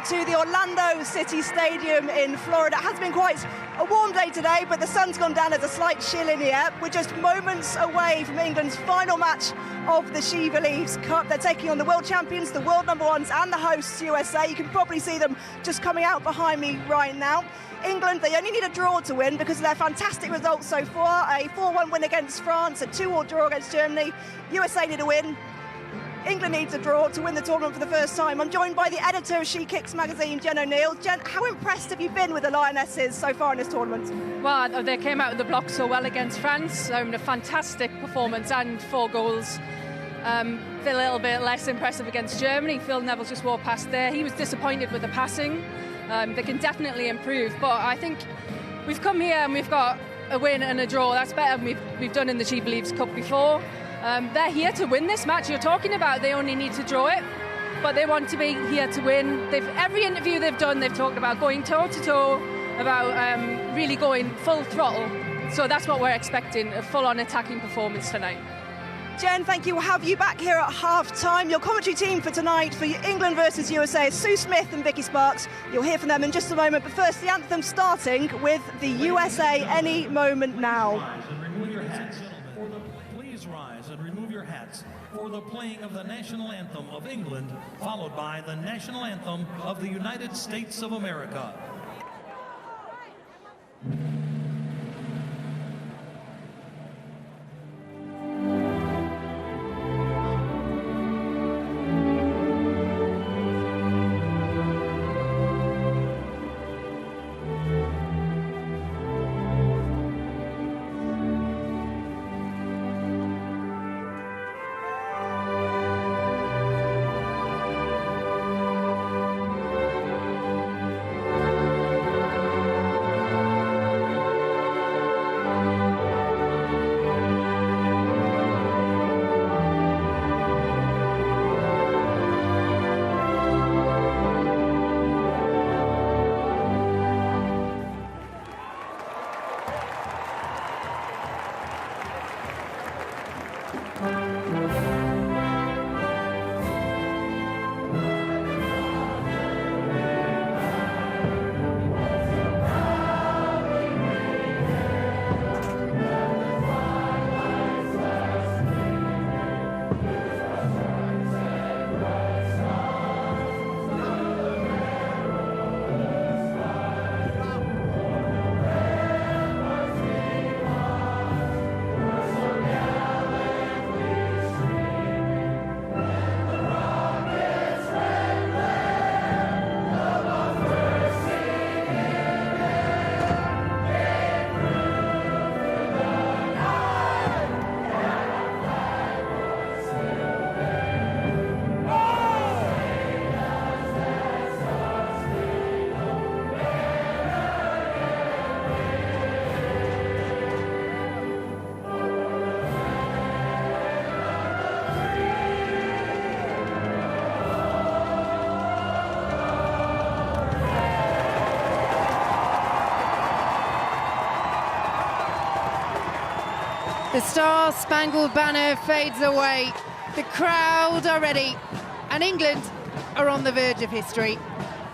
welcome to the Orlando City Stadium in Florida. It has been quite a warm day today, but the sun's gone down. There's a slight chill in the air. We're just moments away from England's final match of the SheBelieves Cup. They're taking on the world champions, the world number ones, and the hosts, USA. You can probably see them just coming out behind me right now. England, they only need a draw to win because of their fantastic results so far. A 4-1 win against France, a 2-2 draw against Germany. USA need a win. England needs a draw to win the tournament for the first time. I'm joined by the editor of She Kicks magazine, Jen O'Neill. Jen, how impressed have you been with the Lionesses so far in this tournament? Well, they came out of the block so well against France. A fantastic performance and 4 goals. Feel a little bit less impressive against Germany. Phil Neville just walked past there. He was disappointed with the passing. They can definitely improve, but I think we've come here and we've got a win and a draw. That's better than we've done in the SheBelieves Cup before. They're here to win this match. You're talking about they only need to draw it, but they want to be here to win. Every interview they've done, they've talked about going toe-to-toe, about really going full throttle. So that's what we're expecting, a full-on attacking performance tonight. Jen, thank you. We'll have you back here at half-time. Your commentary team for tonight for England versus USA is Sue Smith and Vicky Sparks. You'll hear from them in just a moment, but first the anthem starting with the USA Any Moment Now. Please rise and remove your hats for the playing of the national anthem of England, followed by the national anthem of the United States of America. The Star-Spangled Banner fades away. The crowd are ready, and England are on the verge of history.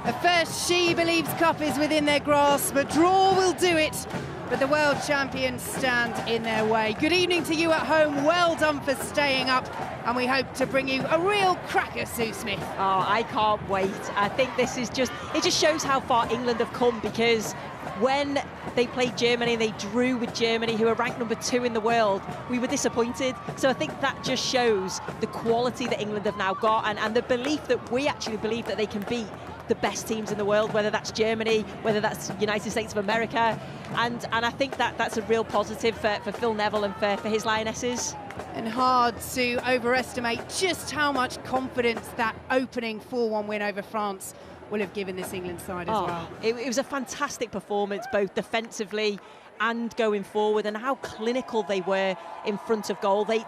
The first SheBelieves Cup is within their grasp. A draw will do it, but the world champions stand in their way. Good evening to you at home. Well done for staying up, and we hope to bring you a real cracker, Sue Smith. Oh, I can't wait. I think this is just shows how far England have come, because when they played Germany and they drew with Germany, who are ranked number 2 in the world, we were disappointed. So I think that just shows the quality that England have now got, and the belief that we actually believe that they can beat the best teams in the world, whether that's Germany, whether that's United States of America. And I think that's a real positive for Phil Neville and for his Lionesses. And hard to overestimate just how much confidence that opening 4-1 win over France will have given this England side as well. It was a fantastic performance, both defensively and going forward, and how clinical they were in front of goal. They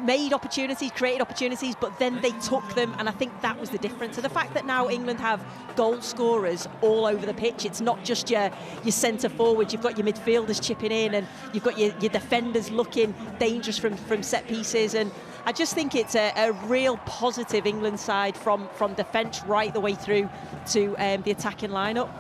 made opportunities, created opportunities, but then they took them, and I think that was the difference. So the fact that now England have goal scorers all over the pitch, it's not just your centre forwards, you've got your midfielders chipping in, and you've got your defenders looking dangerous from set pieces, and I just think it's a real positive England side from defence right the way through to the attacking lineup.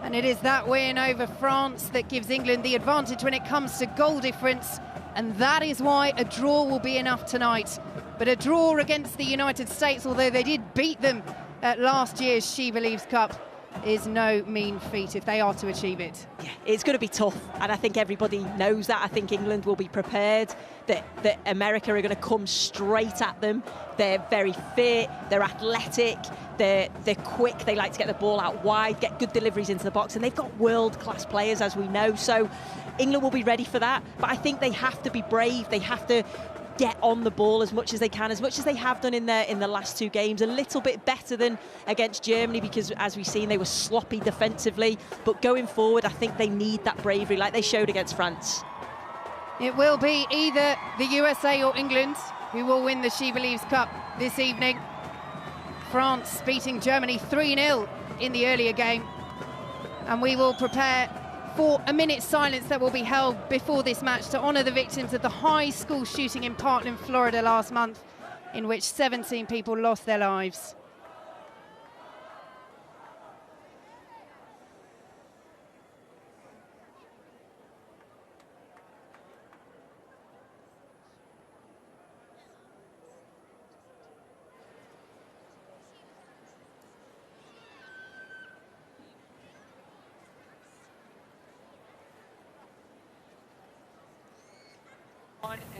And it is that win over France that gives England the advantage when it comes to goal difference, and that is why a draw will be enough tonight. But a draw against the United States, although they did beat them at last year's SheBelieves Cup, is no mean feat if they are to achieve it. Yeah, it's going to be tough, and I think everybody knows that. I think England will be prepared, that America are going to come straight at them. They're very fit, they're athletic, they're quick, they like to get the ball out wide, get good deliveries into the box, and they've got world-class players, as we know, so England will be ready for that. But I think they have to be brave, they have to get on the ball as much as they can, as much as they have done in the last two games. A little bit better than against Germany, because as we've seen, they were sloppy defensively. But going forward, I think they need that bravery like they showed against France. It will be either the USA or England who will win the SheBelieves Cup this evening. France beating Germany 3-0 in the earlier game. And we will prepare for a minute's silence that will be held before this match to honour the victims of the high school shooting in Parkland, Florida last month, in which 17 people lost their lives.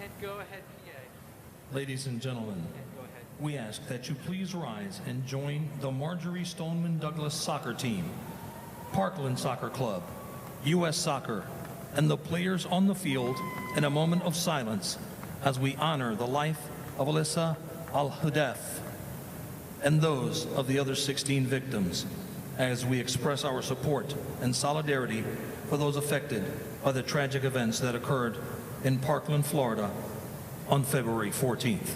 And go ahead, PA. Ladies and gentlemen, we ask that you please rise and join the Marjorie Stoneman Douglas soccer team, Parkland Soccer Club, U.S. Soccer, and the players on the field in a moment of silence as we honor the life of Alyssa Al-Hudef and those of the other 16 victims, as we express our support and solidarity for those affected by the tragic events that occurred in Parkland, Florida on February 14th.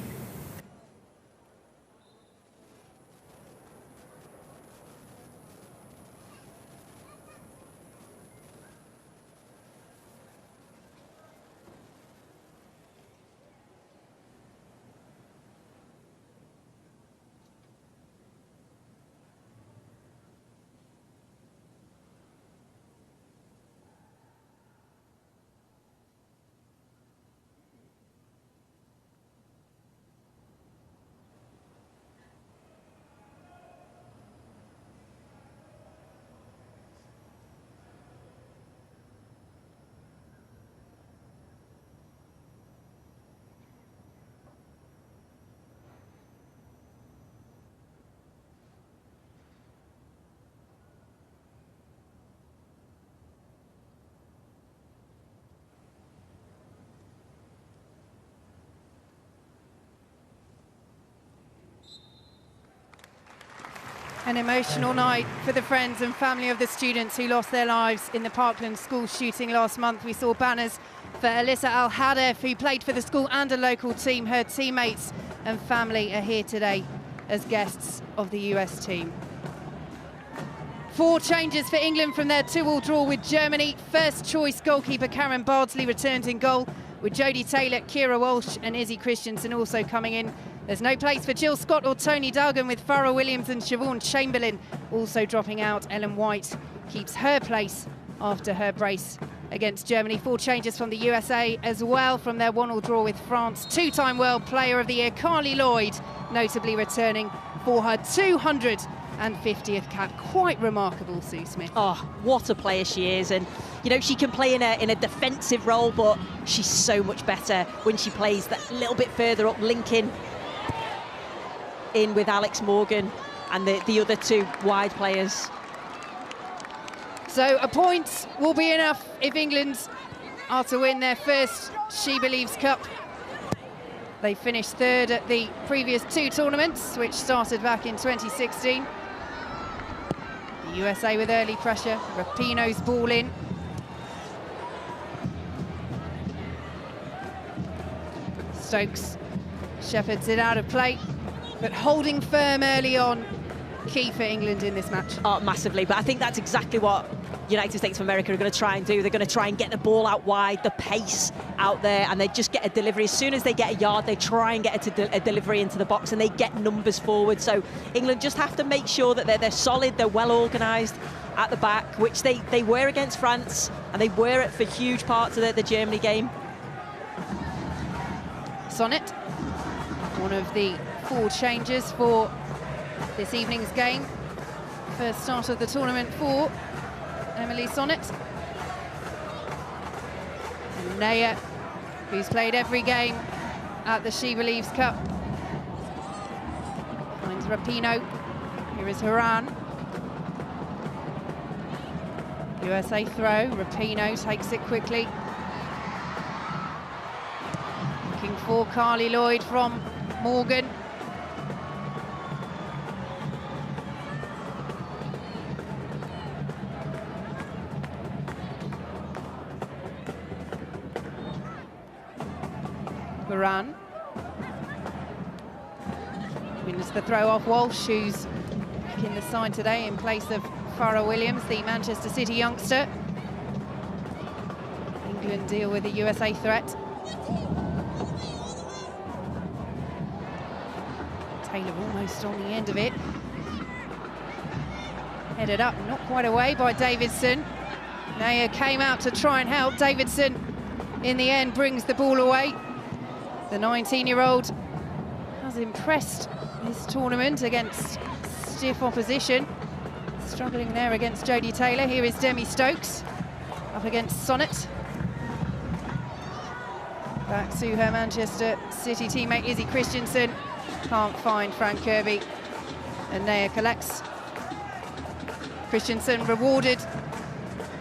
An emotional night for the friends and family of the students who lost their lives in the Parkland school shooting last month. We saw banners for Alyssa Al-Hudef, who played for the school and a local team. Her teammates and family are here today as guests of the US team. 4 changes for England from their 2-2 draw with Germany. First choice goalkeeper Karen Bardsley returns in goal, with Jodie Taylor, Kira Walsh and Izzy Christensen also coming in. There's no place for Jill Scott or Tony Duggan, with Farrell Williams and Siobhan Chamberlain also dropping out. Ellen White keeps her place after her brace against Germany. 4 changes from the USA as well from their 1-1 draw with France. 2-time World Player of the Year Carly Lloyd notably returning for her 250th cap. Quite remarkable, Sue Smith. Oh, what a player she is. And you know, she can play in a defensive role, but she's so much better when she plays that little bit further up, linking in with Alex Morgan and the other 2 wide players. So a point will be enough if England are to win their first SheBelieves Cup. They finished 3rd at the previous 2 tournaments, which started back in 2016. The USA with early pressure, Rapinoe's ball in. Stokes shepherds it out of play, but holding firm early on, key for England in this match. Oh, massively, but I think that's exactly what United States of America are going to try and do. They're going to try and get the ball out wide, the pace out there, and they just get a delivery. As soon as they get a yard, they try and get a delivery into the box, and they get numbers forward. So England just have to make sure that they're solid, they're well organised at the back, which they were against France, and they were it for huge parts of the Germany game. Sonnet, one of the 4 changes for this evening's game. First start of the tournament for Emily Sonnet. And Naya, who's played every game at the SheBelieves Cup. Finds Rapinoe. Here is Haran. USA throw. Rapinoe takes it quickly. Looking for Carly Lloyd from Morgan. Haran wins the throw off Walsh, who's back in the side today in place of Farrah Williams, the Manchester City youngster. England deal with the USA threat. Taylor almost on the end of it. Headed up, not quite away by Davidson. Naya came out to try and help. Davidson, in the end, brings the ball away. The 19-year-old has impressed this tournament against stiff opposition. Struggling there against Jodie Taylor. Here is Demi Stokes up against Sonnet. Back to her Manchester City teammate Izzy Christensen. Can't find Fran Kirby. And Naya collects. Christensen rewarded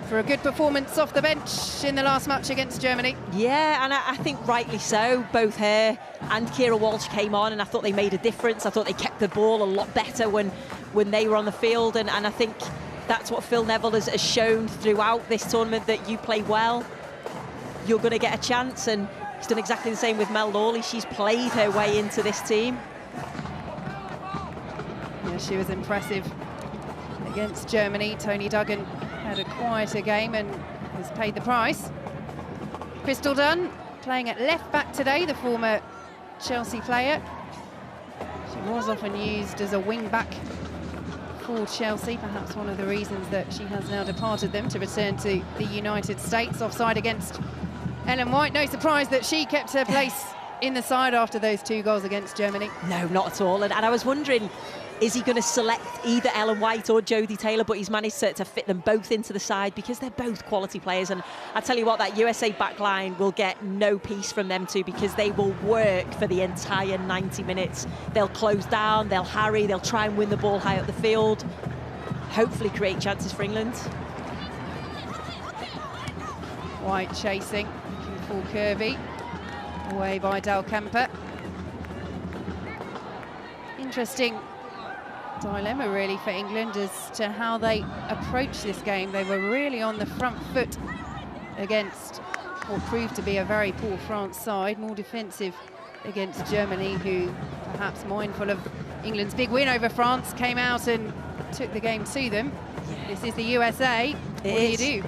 for a good performance off the bench in the last match against Germany. Yeah, and I think rightly so. Both her and Keira Walsh came on, and I thought they made a difference. I thought they kept the ball a lot better when they were on the field, and I think that's what Phil Neville has shown throughout this tournament, that you play well, you're going to get a chance, and he's done exactly the same with Mel Lawley. She's played her way into this team. Yeah, she was impressive against Germany. Tony Duggan had a quieter game and has paid the price. Crystal Dunn playing at left back today, the former Chelsea player. She was often used as a wing back for Chelsea, perhaps one of the reasons that she has now departed them to return to the United States. Offside against Ellen White. No surprise that she kept her place in the side after those 2 goals against Germany. No, not at all. And I was wondering, is he going to select either Ellen White or Jodie Taylor? But he's managed to fit them both into the side because they're both quality players. And I tell you what, that USA backline will get no peace from them two, because they will work for the entire 90 minutes. They'll close down, they'll harry, they'll try and win the ball high up the field, hopefully create chances for England. White chasing, looking for Kirby. Away by Del Kemper. Interesting dilemma really for England as to how they approach this game. They were really on the front foot against what proved to be a very poor France side, more defensive against Germany, who, perhaps mindful of England's big win over France, came out and took the game to them. This is the USA. What do you do?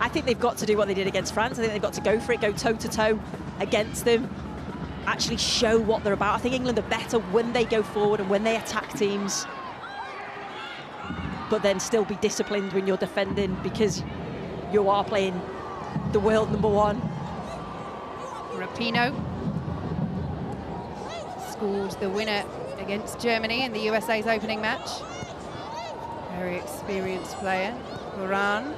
I think they've got to do what they did against France. I think they've got to go for it, go toe-to-toe against them, actually show what they're about. I think England are better when they go forward and when they attack teams, but then still be disciplined when you're defending, because you are playing the world #1. Rapinoe scored the winner against Germany in the USA's opening match. Very experienced player. Haran.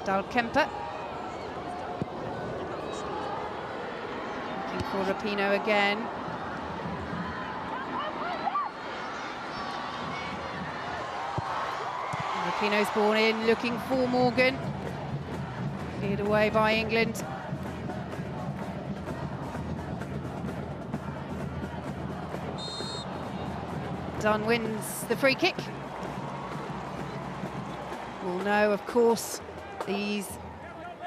Del Kemper. Looking for Rapinoe again. Rapinoe's ball in, looking for Morgan. Cleared away by England. Dunn wins the free kick. We'll know, of course, these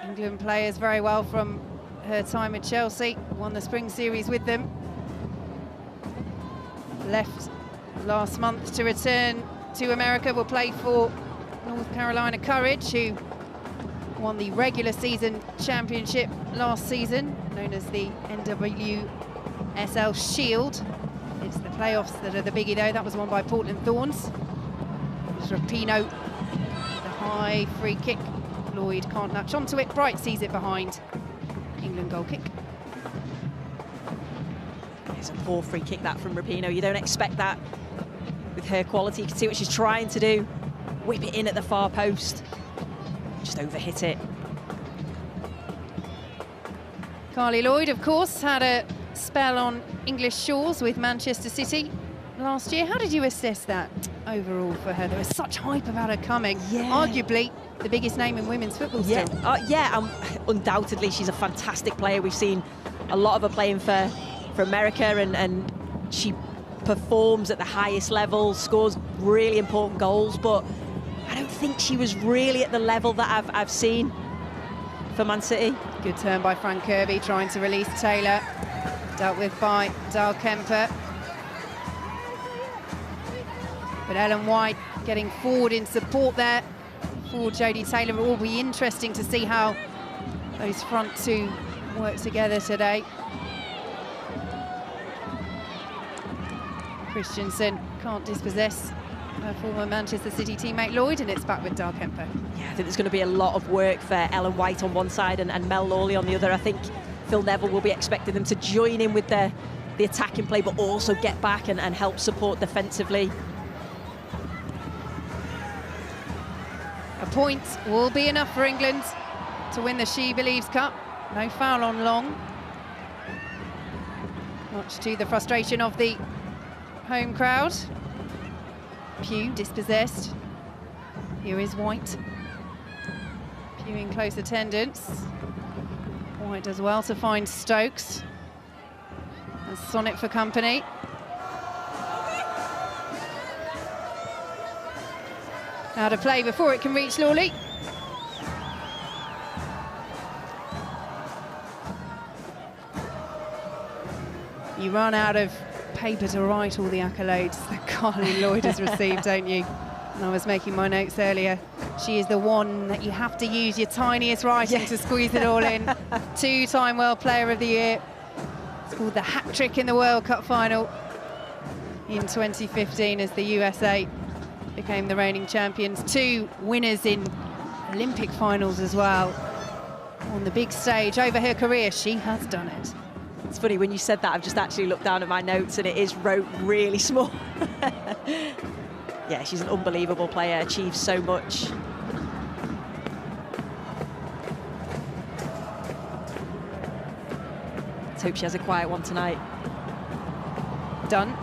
England players very well from her time at Chelsea. Won the Spring Series with them. Left last month to return to America will play for North Carolina Courage, who won the regular season championship last season, known as the NWSL Shield. It's the playoffs that are the biggie though. That was won by Portland Thorns. It was Rapinoe, the high free kick. Lloyd can't latch onto it. Bright sees it behind. England goal kick. It's a poor free kick that from Rapinoe. You don't expect that with her quality. You can see what she's trying to do. Whip it in at the far post. Just overhit it. Carly Lloyd, of course, had a spell on English shores with Manchester City last year. How did you assess that overall for her? There was such hype about her coming. Yeah. Arguably the biggest name in women's football still. Undoubtedly she's a fantastic player. We've seen a lot of her playing for America, and she performs at the highest level, scores really important goals, but I don't think she was really at the level that I've seen for Man City. Good turn by Frank Kirby, trying to release Taylor. Dealt with by Dal Kemper. But Ellen White getting forward in support there for Jodie Taylor. It will be interesting to see how those front two work together today. Christensen can't dispossess her former Manchester City teammate Lloyd, and it's back with Dal Kemper. Yeah, I think there's going to be a lot of work for Ellen White on one side and Mel Lawley on the other. I think Phil Neville will be expecting them to join in with the attacking play, but also get back and help support defensively. A point will be enough for England to win the SheBelieves Cup. No foul on Long. Much to the frustration of the home crowd. Pugh dispossessed. Here is White. Pugh in close attendance. White does well to find Stokes. And Sonnet for company. Out of play before it can reach Lawley. You run out of paper to write all the accolades that Carly Lloyd has received, don't you? And I was making my notes earlier. She is the one that you have to use your tiniest writing to squeeze it all in. Two-time World Player of the Year. Scored the hat-trick in the World Cup final in 2015 as the USA became the reigning champions. Two winners in Olympic finals as well. On the big stage, over her career, she has done it. It's funny, when you said that, I've just actually looked down at my notes and it is wrote really small. Yeah, she's an unbelievable player, achieves so much. Let's hope she has a quiet one tonight. Done.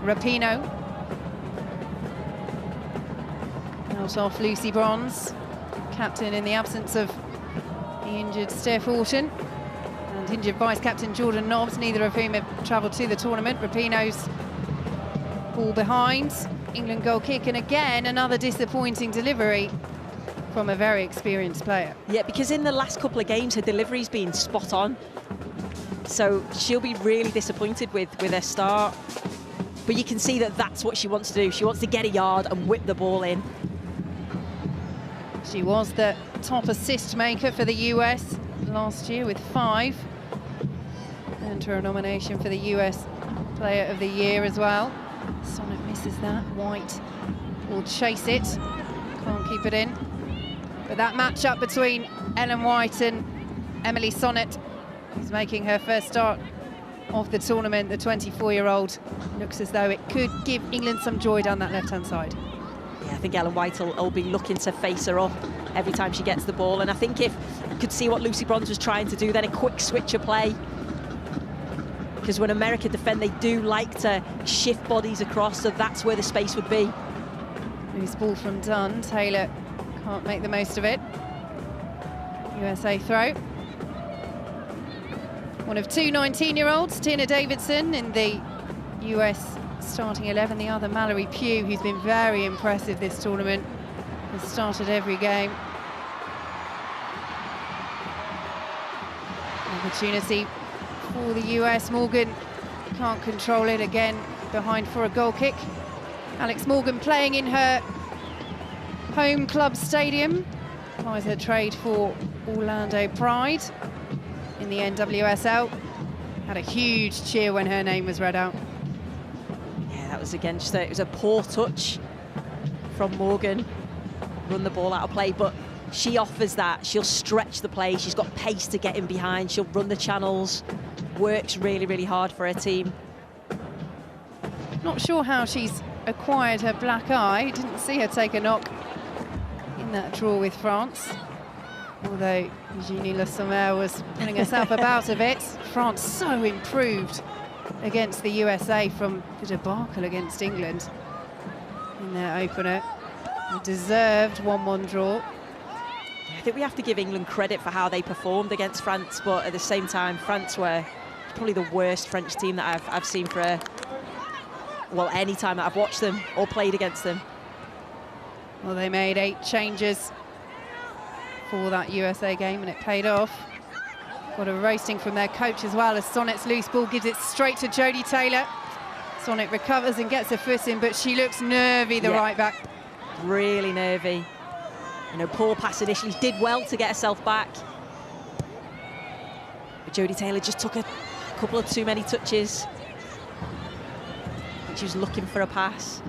Rapinoe. Out off Lucy Bronze, captain in the absence of the injured Steph Houghton. And injured vice-captain Jordan Nobbs, neither of whom have travelled to the tournament. Rapinoe's ball behind, England goal kick, and again another disappointing delivery from a very experienced player. Yeah, because in the last couple of games her delivery's been spot on, so she'll be really disappointed with her start. But you can see that that's what she wants to do. She wants to get a yard and whip the ball in. She was the top assist maker for the US last year with 5. Earned her a nomination for the US Player of the Year as well. Sonnet misses that. White will chase it. Can't keep it in. But that match-up between Ellen White and Emily Sonnet is making her first start of the tournament. The 24-year-old looks as though it could give England some joy down that left-hand side. Yeah, I think Ellen White will be looking to face her up every time she gets the ball. And I think if you could see what Lucy Bronze was trying to do, then a quick switch of play. Because when America defend, they do like to shift bodies across, so that's where the space would be. Loose ball from Dunn. Taylor can't make the most of it. USA throw. One of two 19-year-olds, Tina Davidson in the US starting 11, the other Mallory Pugh, who's been very impressive this tournament, has started every game. Opportunity for the US. Morgan can't control it, again behind for a goal kick. Alex Morgan playing in her home club stadium. Applies her trade for Orlando Pride in the NWSL. Had a huge cheer when her name was read out. Yeah, that was again just it was a poor touch from Morgan. Run the ball out of play, but she offers that. She'll stretch the play. She's got pace to get in behind. She'll run the channels. Works really, really hard for her team. Not sure how she's acquired her black eye. Didn't see her take a knock in that draw with France. Although Eugénie Le Sommer was pulling herself about a bit. France so improved against the USA from the debacle against England in their opener. A deserved 1-1 draw. I think we have to give England credit for how they performed against France, but at the same time, France were probably the worst French team that I've seen for any time that I've watched them or played against them. Well, they made 8 changes for that USA game, and it paid off. Got a roasting from their coach as well, as Sonnet's loose ball gives it straight to Jodie Taylor. Sonnet recovers and gets her foot in, but she looks nervy, the right back. Really nervy. You know, poor pass initially, did well to get herself back. But Jodie Taylor just took a couple of too many touches. She was looking for a pass.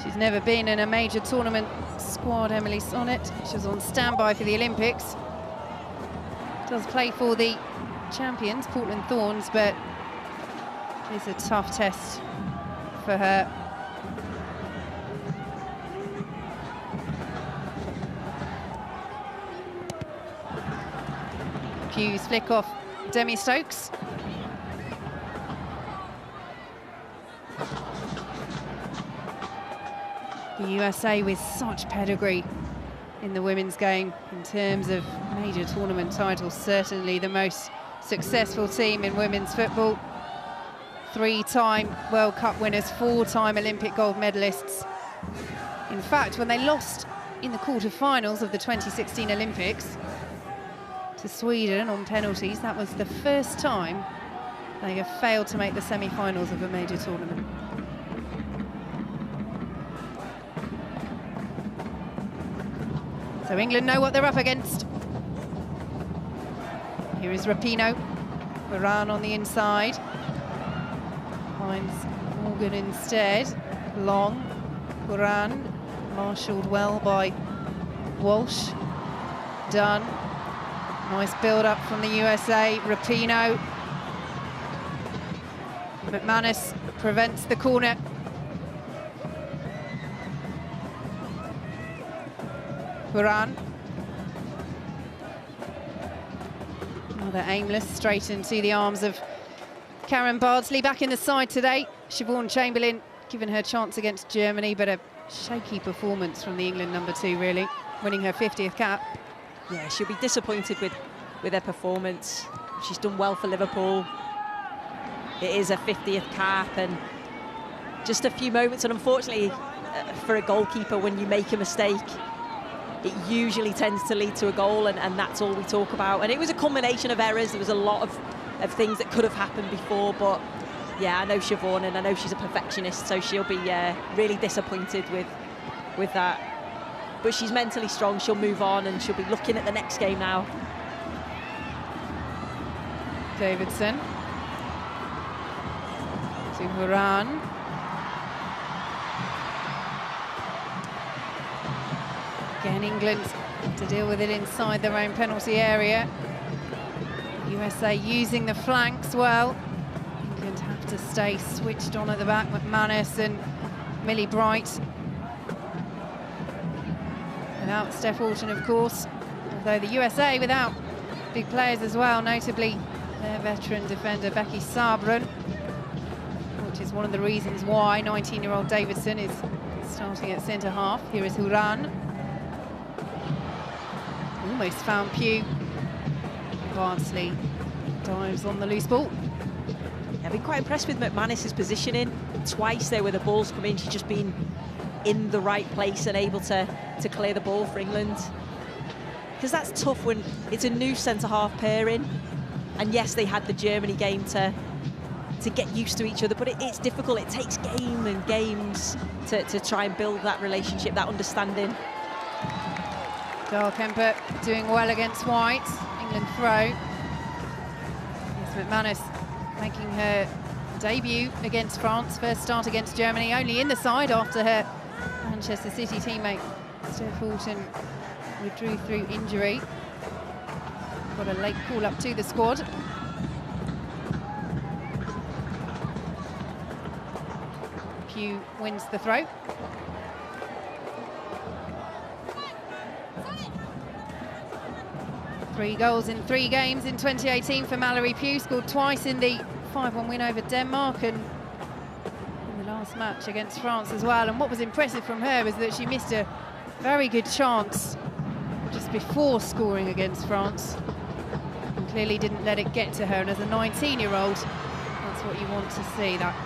She's never been in a major tournament squad, Emily Sonnet. She was on standby for the Olympics. Does play for the champions, Portland Thorns, but it's a tough test for her. Hughes flick off Demi Stokes. The USA with such pedigree in the women's game in terms of major tournament titles, certainly the most successful team in women's football. 3-time World Cup winners, 4-time Olympic gold medalists. In fact, when they lost in the quarter-finals of the 2016 Olympics to Sweden on penalties, that was the first time they have failed to make the semi-finals of a major tournament. So England know what they're up against. Here is Rapinoe. Varane on the inside. Finds Morgan instead. Long. Varane. Marshalled well by Walsh. Dunn. Nice build-up from the USA. Rapinoe. McManus prevents the corner. Varane. Rather aimless, straight into the arms of Karen Bardsley. Back in the side today. Siobhan Chamberlain given her chance against Germany, but a shaky performance from the England #2, really, winning her 50th cap. Yeah, she'll be disappointed with her performance. She's done well for Liverpool. It is her 50th cap, and just a few moments, and unfortunately for a goalkeeper, when you make a mistake, it usually tends to lead to a goal, and that's all we talk about. And it was a combination of errors. There was a lot of things that could have happened before, but yeah, I know Siobhan, and I know she's a perfectionist, so she'll be really disappointed with that. But she's mentally strong, she'll move on, and she'll be looking at the next game now. Davidson. To Varane. Again, England to deal with it inside their own penalty area. USA using the flanks well. England have to stay switched on at the back. McManus and Millie Bright. Without Steph Orton, of course. Although the USA without big players as well, notably their veteran defender Becky Sabran, which is one of the reasons why 19-year-old Davidson is starting at centre-half. Here is Horan. Almost found Pugh. Bardsley dives on the loose ball. I've been quite impressed with McManus's positioning. Twice there where the ball's come in, she's just been in the right place and able to clear the ball for England. Because that's tough when it's a new centre-half pairing. And yes, they had the Germany game to to get used to each other, but it's difficult. It takes game and games to try and build that relationship, that understanding. Darkemper doing well against White. England throw. Yes, McManus making her debut against France. First start against Germany, only in the side after her Manchester City teammate Steph Houghton withdrew through injury. Got a late call-up to the squad. Pugh wins the throw. Three goals in 3 games in 2018 for Mallory Pugh. Scored twice in the 5-1 win over Denmark and in the last match against France as well. And what was impressive from her was that she missed a very good chance just before scoring against France. And clearly didn't let it get to her. And as a 19-year-old, that's what you want to see, that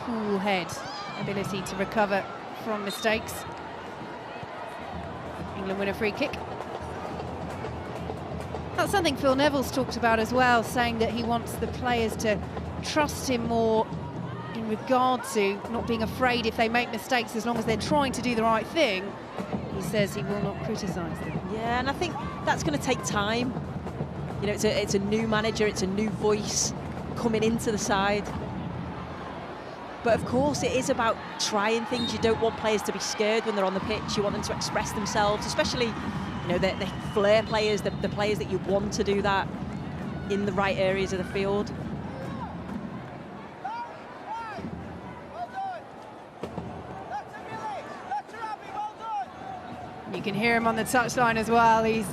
cool head, ability to recover from mistakes. England win a free kick. That's something Phil Neville's talked about as well, saying that he wants the players to trust him more in regard to not being afraid if they make mistakes, as long as they're trying to do the right thing. He says he will not criticise them. Yeah, and I think that's going to take time. You know, it's a new manager, it's a new voice coming into the side. But of course, it is about trying things. You don't want players to be scared when they're on the pitch. You want them to express themselves, especially, you know, the flair players, the players that you want to do that in the right areas of the field. You can hear him on the touchline as well. He's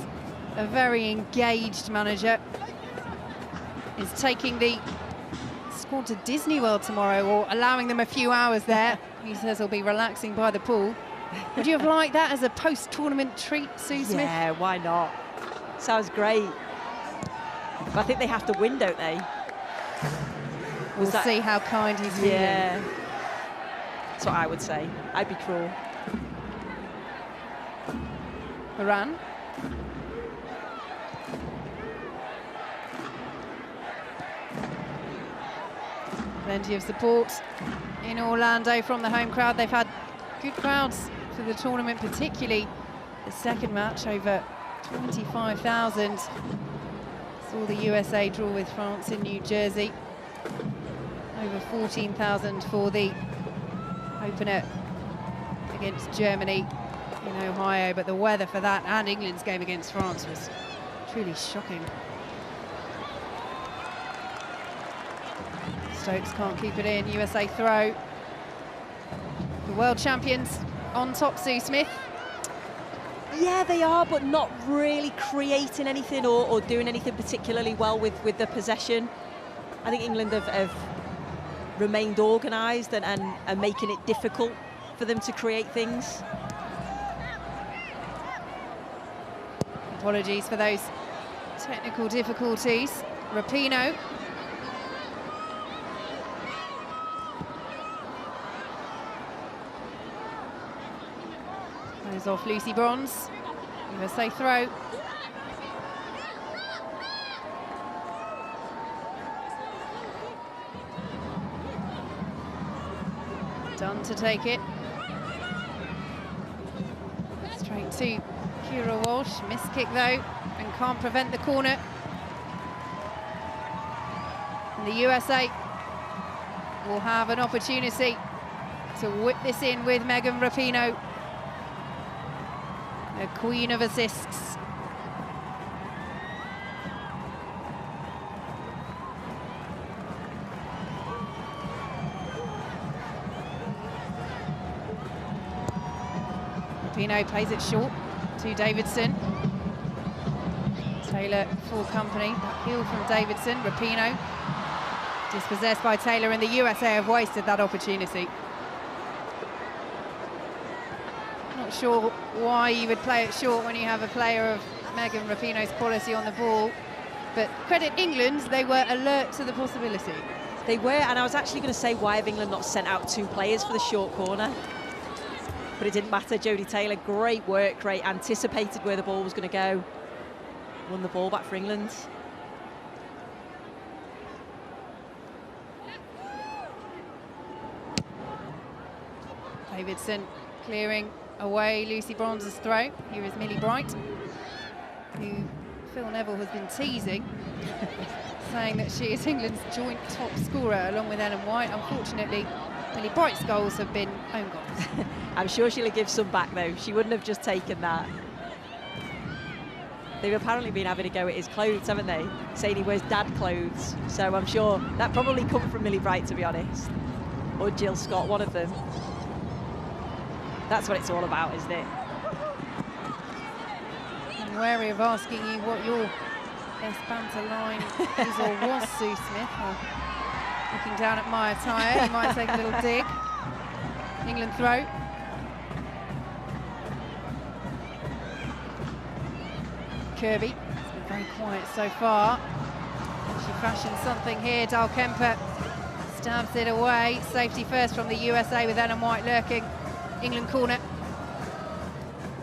a very engaged manager. He's taking the squad to Disney World tomorrow, or allowing them a few hours there. He says he'll be relaxing by the pool. Would you have liked that as a post-tournament treat, Sue Smith? Yeah, why not? Sounds great. But I think they have to win, don't they? We'll see how kind he's feeling. Yeah. That's what I would say. I'd be cruel. Moran. Plenty of support in Orlando from the home crowd. They've had good crowds for the tournament, particularly the second match, over 25,000. Saw the USA draw with France in New Jersey. Over 14,000 for the opener against Germany in Ohio, but the weather for that and England's game against France was truly shocking. Stokes can't keep it in. USA throw. The world champions on top, Sue Smith. Yeah, they are, but not really creating anything or doing anything particularly well with the possession. I think England have remained organised and making it difficult for them to create things. Apologies for those technical difficulties. Rapinoe. Goes off Lucy Bronze. USA throw. Dunn to take it. Straight to Kira Walsh. Miss kick though, and can't prevent the corner. And the USA will have an opportunity to whip this in with Megan Rapinoe, the queen of assists. Rapinoe plays it short to Davidson. Taylor full company. That heel from Davidson. Rapinoe dispossessed by Taylor, and the USA have wasted that opportunity. Not sure why you would play it short when you have a player of Megan Rapinoe's quality on the ball, but credit England, they were alert to the possibility. They were, and I was actually going to say, why have England not sent out 2 players for the short corner? But it didn't matter. Jodie Taylor, great work, great, anticipated where the ball was going to go. Won the ball back for England. Davidson clearing away Lucy Bronze's throw. Here is Millie Bright, who Phil Neville has been teasing, saying that she is England's joint top scorer along with Ellen White. Unfortunately, Millie Bright's goals have been own goals. I'm sure she'll give some back though. She wouldn't have just taken that. They've apparently been having a go at his clothes, haven't they? Saying he wears dad clothes. So I'm sure that probably come from Millie Bright, to be honest. Or Jill Scott, one of them. That's what it's all about, isn't it? I'm wary of asking you what your best banter line is or was, Sue Smith. Or looking down at my attire, you might take a little dig. England throw. Kirby, it's been very quiet so far. She fashions something here. Dal Kemper stabs it away. Safety first from the USA with Ellen White lurking. England corner.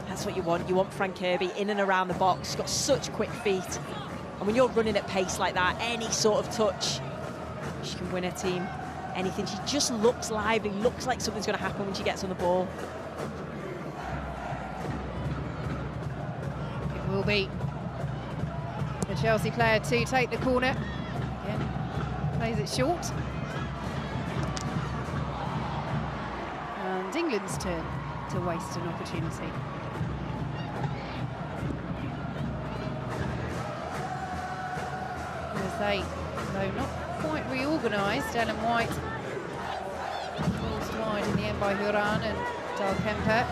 That's what you want. You want Fran Kirby in and around the box. She's got such quick feet. And when you're running at pace like that, any sort of touch, she can win her team anything. She just looks lively, looks like something's going to happen when she gets on the ball. It will be the Chelsea player to take the corner. Again, plays it short. And England's turn to waste an opportunity. As they, though not quite reorganised, Ellen White forced wide in the end by Huran and Dal Kemper.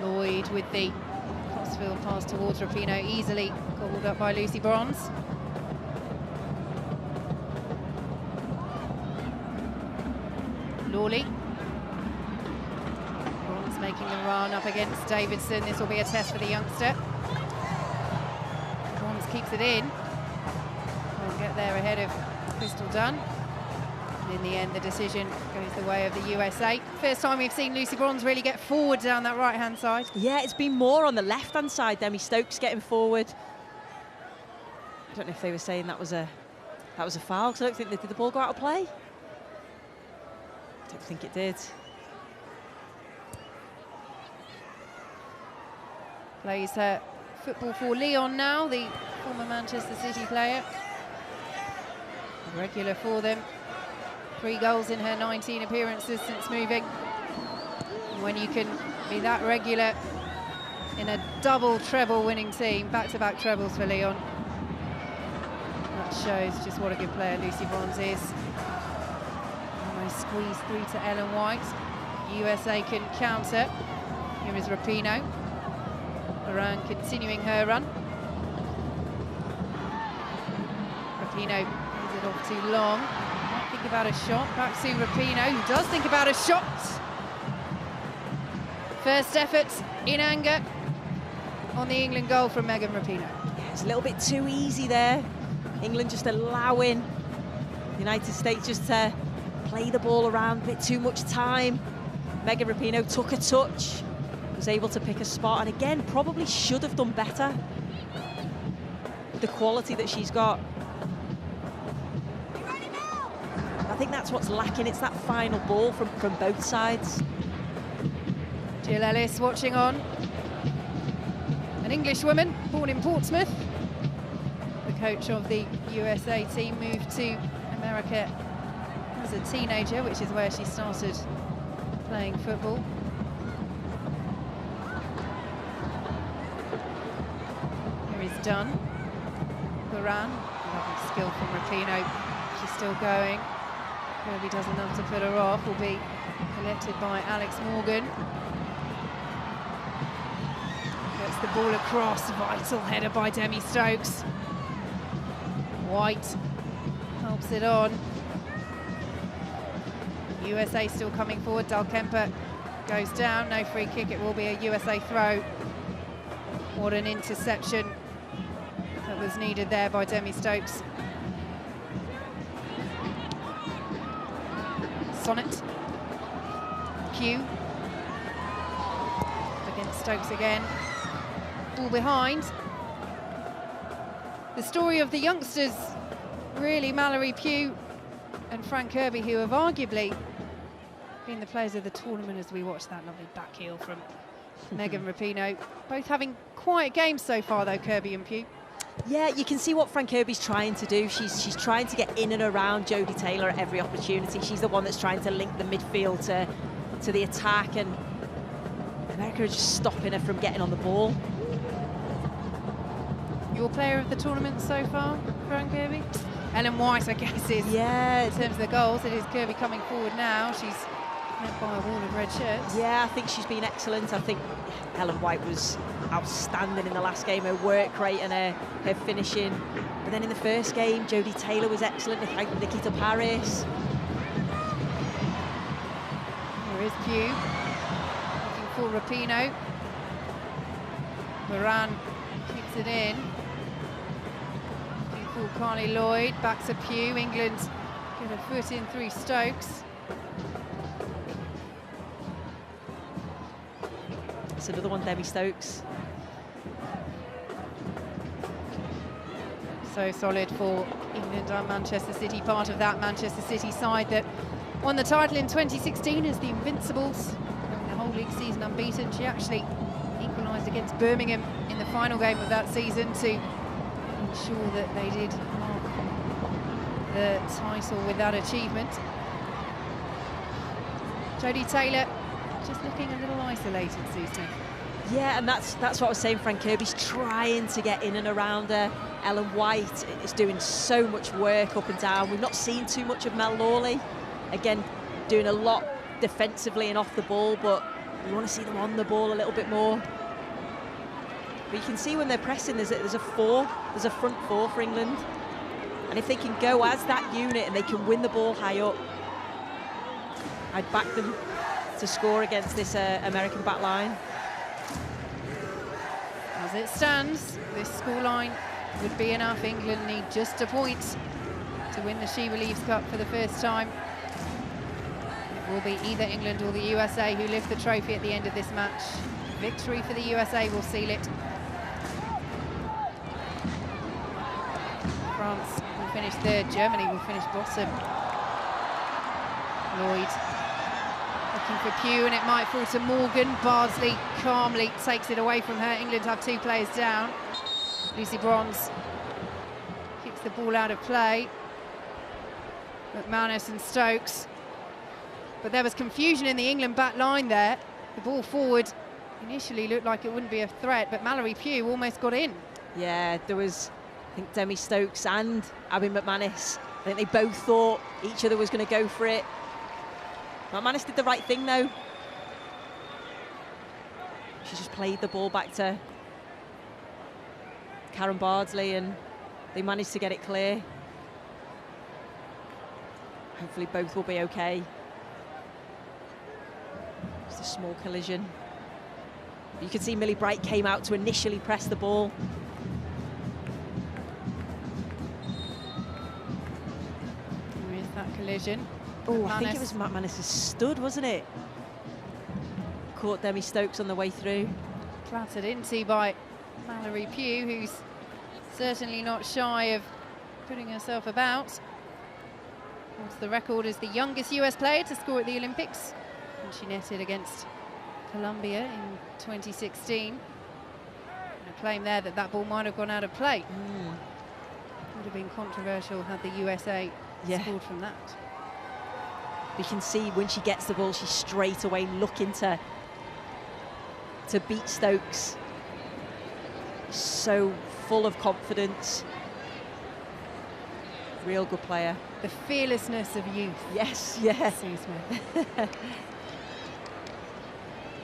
Lloyd with the crossfield pass towards Rapinoe, easily gobbled up by Lucy Bronze. Lawley. Bronze making the run up against Davidson. This will be a test for the youngster. Bronze keeps it in. Won't get there ahead of Crystal Dunn. And in the end, the decision goes the way of the USA. First time we've seen Lucy Bronze really get forward down that right-hand side. Yeah, it's been more on the left-hand side. Demi Stokes getting forward. I don't know if they were saying that was a foul, because I don't think did the ball go out of play? I don't think it did. Plays her football for Lyon now, the former Manchester City player. A regular for them. 3 goals in her 19 appearances since moving. And when you can be that regular in a double treble winning team, back-to-back trebles for Lyon, that shows just what a good player Lucy Bronze is. Almost squeezed through to Ellen White. USA can counter. Here is Rapinoe. Moran continuing her run. Rapinoe leaves it off too long. Might think about a shot. Back to Rapinoe, who does think about a shot. First effort in anger on the England goal from Megan Rapinoe. Yeah, it's a little bit too easy there. England just allowing the United States just to play the ball around, a bit too much time. Megan Rapinoe took a touch, was able to pick a spot, and again, probably should have done better. The quality that she's got. I think that's what's lacking. It's that final ball from both sides. Jill Ellis watching on. An English woman born in Portsmouth. The coach of the USA team moved to America as a teenager, which is where she started playing football. Here is Dunn. Moran, lovely skill from Rapinoe. She's still going. Kirby does enough to put her off. Will be collected by Alex Morgan. Gets the ball across. Vital header by Demi Stokes. White helps it on. USA still coming forward. Dal Kemper goes down. No free kick. It will be a USA throw. What an interception that was needed there by Demi Stokes. Sonnet. Q. Against Stokes again. Ball behind. the story of the youngsters, really, Mallory Pugh and Fran Kirby, who have arguably been the players of the tournament as we watch that lovely back heel from Megan Rapinoe. Both having quiet games so far, though, Kirby and Pugh. Yeah, you can see what Fran Kirby's trying to do. She's trying to get in and around Jodie Taylor at every opportunity. She's the one that's trying to link the midfield to the attack, and America is just stopping her from getting on the ball. Your player of the tournament so far, Fran Kirby? Ellen White, I guess, is. Yeah. In terms of the goals, it is Kirby coming forward now. She's met by a wall of red shirts. Yeah, I think she's been excellent. I think Ellen White was outstanding in the last game, her work rate and her finishing. But then in the first game, Jodie Taylor was excellent. Nikita Paris. There is Pugh, looking for Rapinoe. Moran keeps it in. Looking for Carly Lloyd, back to Pugh. England get a foot in through Stokes. It's another one, Demi Stokes. So solid for England and Manchester City, part of that Manchester City side that won the title in 2016 as the Invincibles. The whole league season unbeaten. She actually equalised against Birmingham in the final game of that season to ensure that they did mark the title with that achievement. Jodie Taylor just looking a little isolated, Susan. Yeah, and that's what I was saying. Fran Kirby's trying to get in and around her. Ellen White is doing so much work up and down. We've not seen too much of Mel Lawley. Again, doing a lot defensively and off the ball, but we want to see them on the ball a little bit more. But you can see when they're pressing, there's a front four for England. And if they can go as that unit and they can win the ball high up, I'd back them to score against this American back line. As it stands, this scoreline would be enough. England need just a point to win the SheBelieves Cup for the first time. It will be either England or the USA who lift the trophy at the end of this match. Victory for the USA will seal it. France will finish third, Germany will finish bottom. Lloyd looking for Pugh, and it might fall to Morgan. Bardsley calmly takes it away from her. England have two players down. Lucy Bronze keeps the ball out of play. McManus and Stokes. But there was confusion in the England back line there. The ball forward initially looked like it wouldn't be a threat, but Mallory Pugh almost got in. Yeah, there was, I think, Demi Stokes and Abby McManus. I think they both thought each other was going to go for it. McManus did the right thing, though. She just played the ball back to Karen Bardsley, and they managed to get it clear. Hopefully both will be okay. Just a small collision. You can see Millie Bright came out to initially press the ball. There is that collision. Oh, I think it was McManus's stud, wasn't it? Caught Demi Stokes on the way through. Clattered into by Mallory Pugh, who's certainly not shy of putting herself about. Holds the record as the youngest US player to score at the Olympics, and she netted against Colombia in 2016. And a claim there that ball might have gone out of play. Would have been controversial had the USA scored from that. You can see when she gets the ball, she's straight away looking to beat Stokes. So full of confidence. Real good player. The fearlessness of youth. Yes, yeah. Sue Smith.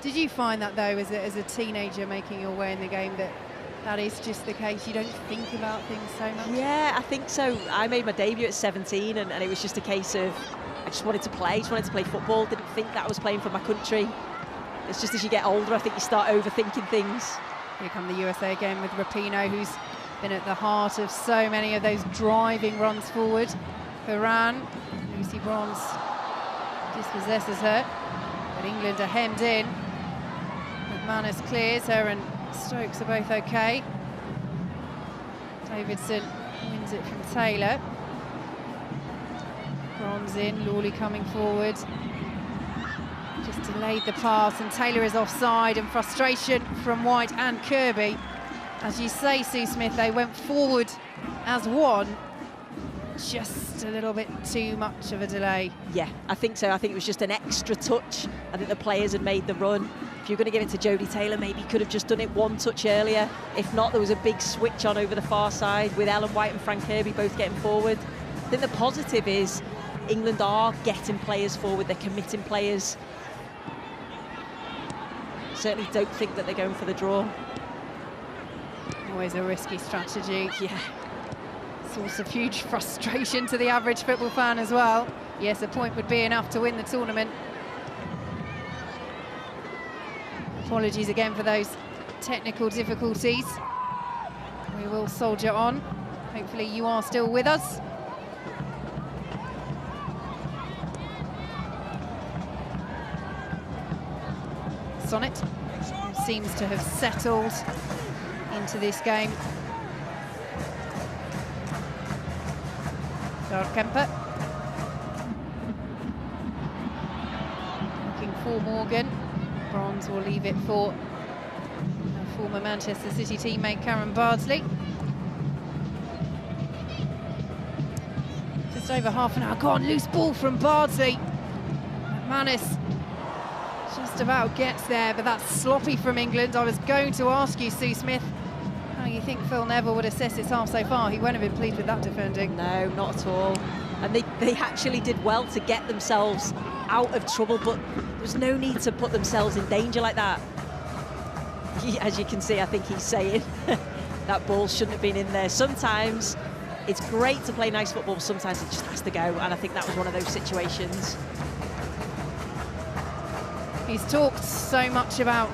Did you find that, though, as a teenager making your way in the game, that is just the case? You don't think about things so much? Yeah, I think so. I made my debut at 17, and it was just a case of I just wanted to play football. Didn't think that I was playing for my country. It's just as you get older, I think you start overthinking things. Here come the USA again with Rapinoe, who's been at the heart of so many of those driving runs forward. Ferran, Lucy Bronze dispossesses her, but England are hemmed in. McManus clears her, and Stokes are both okay. Davidson wins it from Taylor. Bronze in, Lawley coming forward. Just delayed the pass, and Taylor is offside, and frustration from White and Kirby. As you say, Sue Smith, they went forward as one. Just a little bit too much of a delay. Yeah, I think so. I think it was just an extra touch. I think the players had made the run. If you're going to give it to Jodie Taylor, maybe could have just done it one touch earlier. If not, there was a big switch on over the far side with Ellen White and Fran Kirby both getting forward. I think the positive is England are getting players forward. They're committing players. Certainly don't think that they're going for the draw. Always a risky strategy. Yeah. Source of huge frustration to the average football fan as well. Yes, a point would be enough to win the tournament. Apologies again for those technical difficulties. We will soldier on. Hopefully you are still with us. Sonnet seems to have settled into this game. Kemper looking for Morgan. Bronze will leave it for former Manchester City teammate Karen Bardsley. Just over half an hour gone. Loose ball from Bardsley. McManus just about gets there, but that's sloppy from England. I was going to ask you, Sue Smith, how you think Phil Neville would assess his half so far. He won't have been pleased with that defending. No, not at all. And they actually did well to get themselves out of trouble, but there's no need to put themselves in danger like that. As you can see, I think he's saying that ball shouldn't have been in there. Sometimes it's great to play nice football, sometimes it just has to go, and I think that was one of those situations. He's talked so much about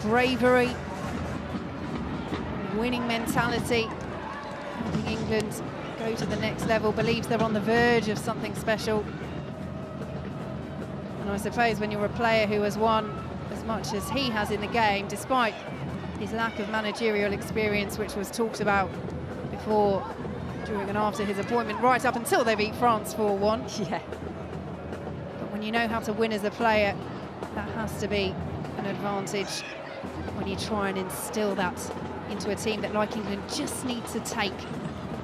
bravery, winning mentality, helping England go to the next level, believes they're on the verge of something special. And I suppose when you're a player who has won as much as he has in the game, despite his lack of managerial experience, which was talked about before, during and after his appointment, right up until they beat France 4-1. Yeah. But when you know how to win as a player, that has to be an advantage when you try and instill that into a team that, like England, just need to take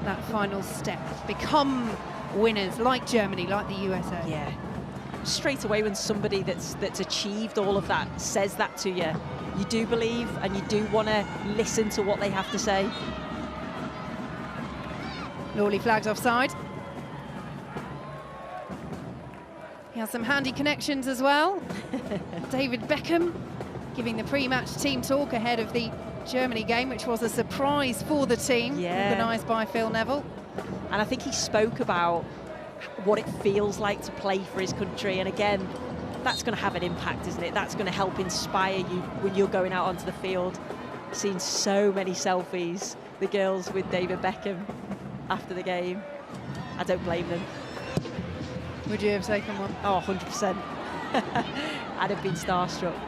that final step, become winners, like Germany, like the USA. Yeah. Straight away, when somebody that's achieved all of that says that to you, you do believe and you do want to listen to what they have to say. Lawley flagged offside. He has some handy connections as well. David Beckham giving the pre-match team talk ahead of the Germany game, which was a surprise for the team, organised by Phil Neville. And I think he spoke about what it feels like to play for his country, and again, that's going to have an impact, isn't it? That's going to help inspire you when you're going out onto the field. I've seen so many selfies, the girls with David Beckham after the game. I don't blame them. Would you have taken one? Oh, 100%. I'd have been starstruck.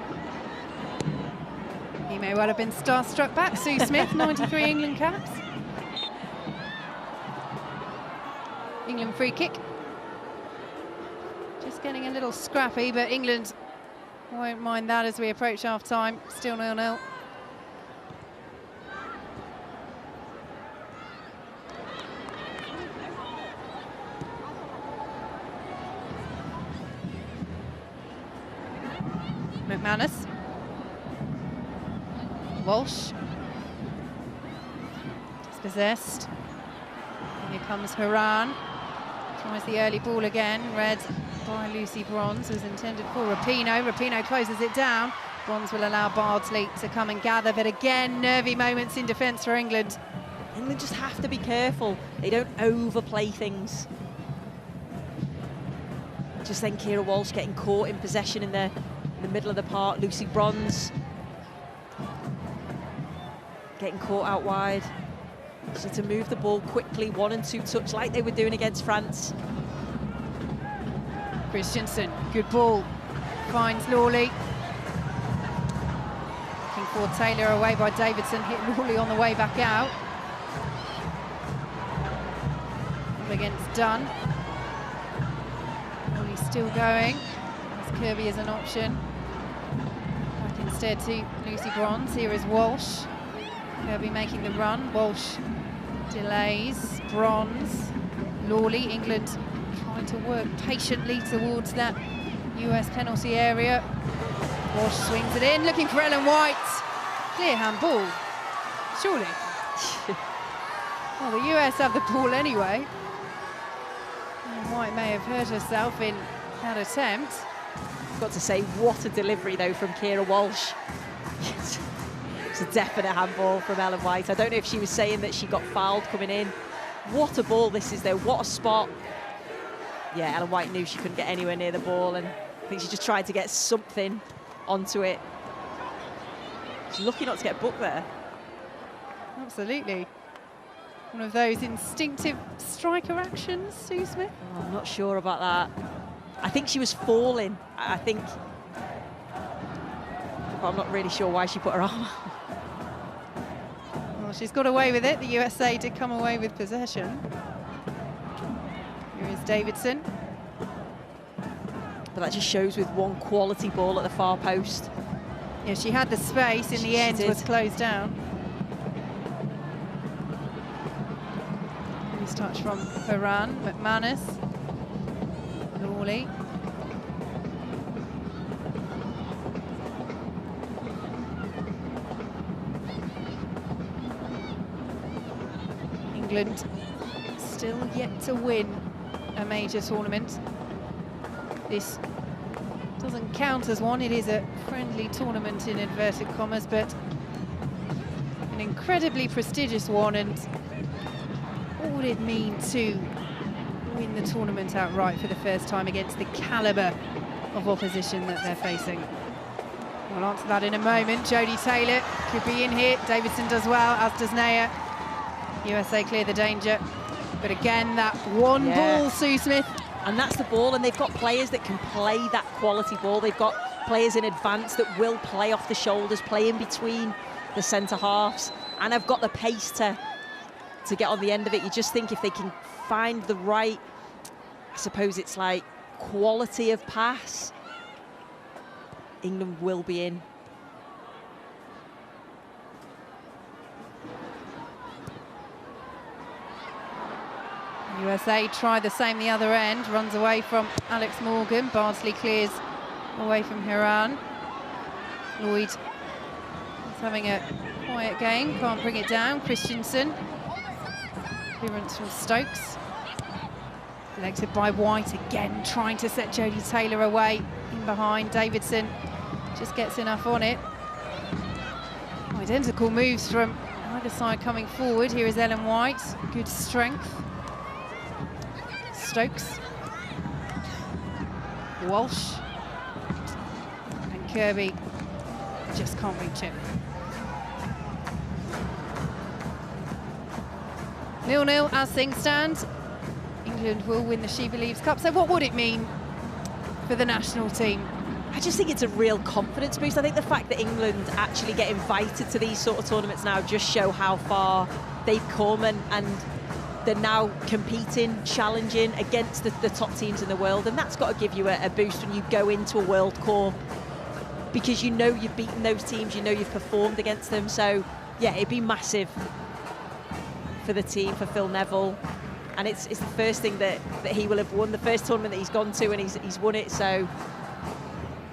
He may well have been starstruck back. Sue Smith, 93 England caps. England free kick. Just getting a little scrappy, but England won't mind that as we approach half-time. Still 0-0. McManus. Walsh. Dispossessed. Here comes Haran. Tries the early ball again, read by Lucy Bronze, was intended for Rapinoe. Rapinoe closes it down. Bronze will allow Bardsley to come and gather, but again, nervy moments in defence for England. England just have to be careful. They don't overplay things. Just then Keira Walsh getting caught in possession in the middle of the park. Lucy Bronze getting caught out wide. So to move the ball quickly, 1 and 2 touch like they were doing against France. Christensen, good ball, finds Lawley. Looking for Taylor, away by Davidson, hit Lawley on the way back out. against Dunn. Well, he's still going. As Kirby is an option. Back instead to Lucy Bronze. Here is Walsh. Kirby making the run. Walsh delays. Bronze. Lawley. England trying to work patiently towards that US penalty area. Walsh swings it in, looking for Ellen White. Clear handball, surely. Well, the US have the ball anyway. And White may have hurt herself in that attempt. I've got to say, what a delivery though from Keira Walsh. It's a definite handball from Ellen White. I don't know if she was saying that she got fouled coming in. What a ball this is though, what a spot. Yeah, Ellen White knew she couldn't get anywhere near the ball, and I think she just tried to get something onto it. She's lucky not to get booked there. Absolutely. One of those instinctive striker actions, Sue Smith. Oh, I'm not sure about that. I think she was falling. I think, but I'm not really sure why she put her arm out. Well, she's got away with it. The USA did come away with possession. Here is Davidson. But that just shows with one quality ball at the far post. Yeah, she had the space, in the end was closed down. Nice touch from Haran, McManus, Lawley. England still yet to win a major tournament. This doesn't count as one, it is a friendly tournament in inverted commas, but an incredibly prestigious one. And what would it mean to win the tournament outright for the first time against the calibre of opposition that they're facing? We'll answer that in a moment. Jodie Taylor could be in here, Davidson does well, as does Naya. USA clear the danger, but again that one ball, Sue Smith. And that's the ball, and they've got players that can play that quality ball. They've got players in advance that will play off the shoulders, play in between the centre halves, and have got the pace to get on the end of it. You just think if they can find the right, I suppose it's like quality of pass, England will be in. USA try the same the other end, runs away from Alex Morgan. Bardsley clears away from Haran. Lloyd is having a quiet game, can't bring it down. Christensen, clearance from Stokes. Selected by White, again trying to set Jodie Taylor away in behind. Davidson just gets enough on it. Identical moves from either side coming forward. Here is Ellen White, good strength. Stokes, Walsh, and Kirby just can't reach it. 0-0 as things stand. England will win the SheBelieves Cup. So what would it mean for the national team? I just think it's a real confidence boost. I think the fact that England actually get invited to these sort of tournaments now just show how far they've come, and they're now competing, challenging against the top teams in the world, and that's got to give you a boost when you go into a World Cup, because you know you've beaten those teams, you know you've performed against them. So yeah, it'd be massive for the team, for Phil Neville, and it's the first thing that he will have won, the first tournament that he's gone to, and he's won it. So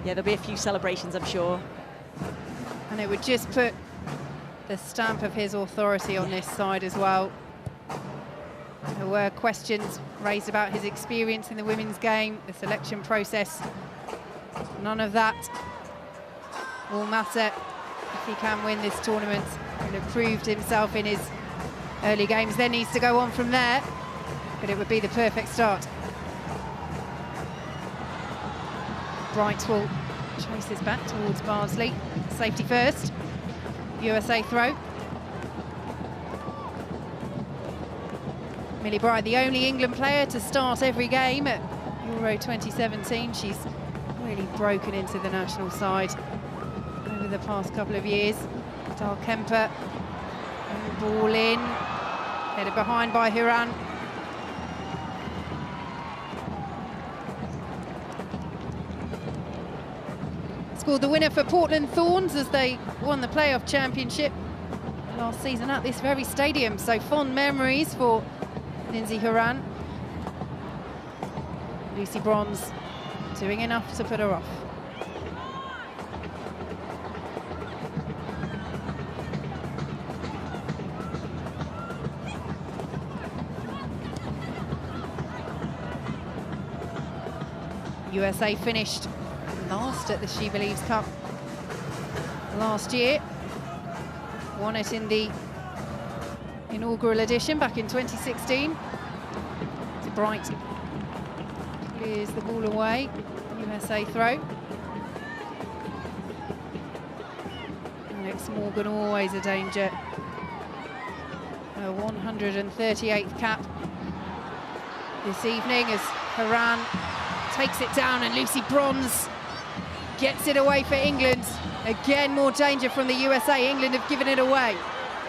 yeah, there'll be a few celebrations, I'm sure. And it would just put the stamp of his authority on this side as well. There were questions raised about his experience in the women's game, the selection process. None of that will matter if he can win this tournament. He'll have proved himself in his early games, then needs to go on from there, but it would be the perfect start. Bright will chase this back towards Bardsley. Safety first. USA throw. Millie Bright, the only England player to start every game at Euro 2017. She's really broken into the national side over the past couple of years. Dahl Kemper, ball in, headed behind by Haran. Scored the winner for Portland Thorns as they won the playoff championship last season at this very stadium. So fond memories for Lindsay Horan. Lucy Bronze doing enough to put her off. USA finished last at the SheBelieves Cup last year. Won it in the inaugural edition back in 2016. Bright clears the ball away. USA throw. Alex Morgan always a danger. Her 138th cap this evening as Horan takes it down, and Lucy Bronze gets it away for England. Again, more danger from the USA. England have given it away.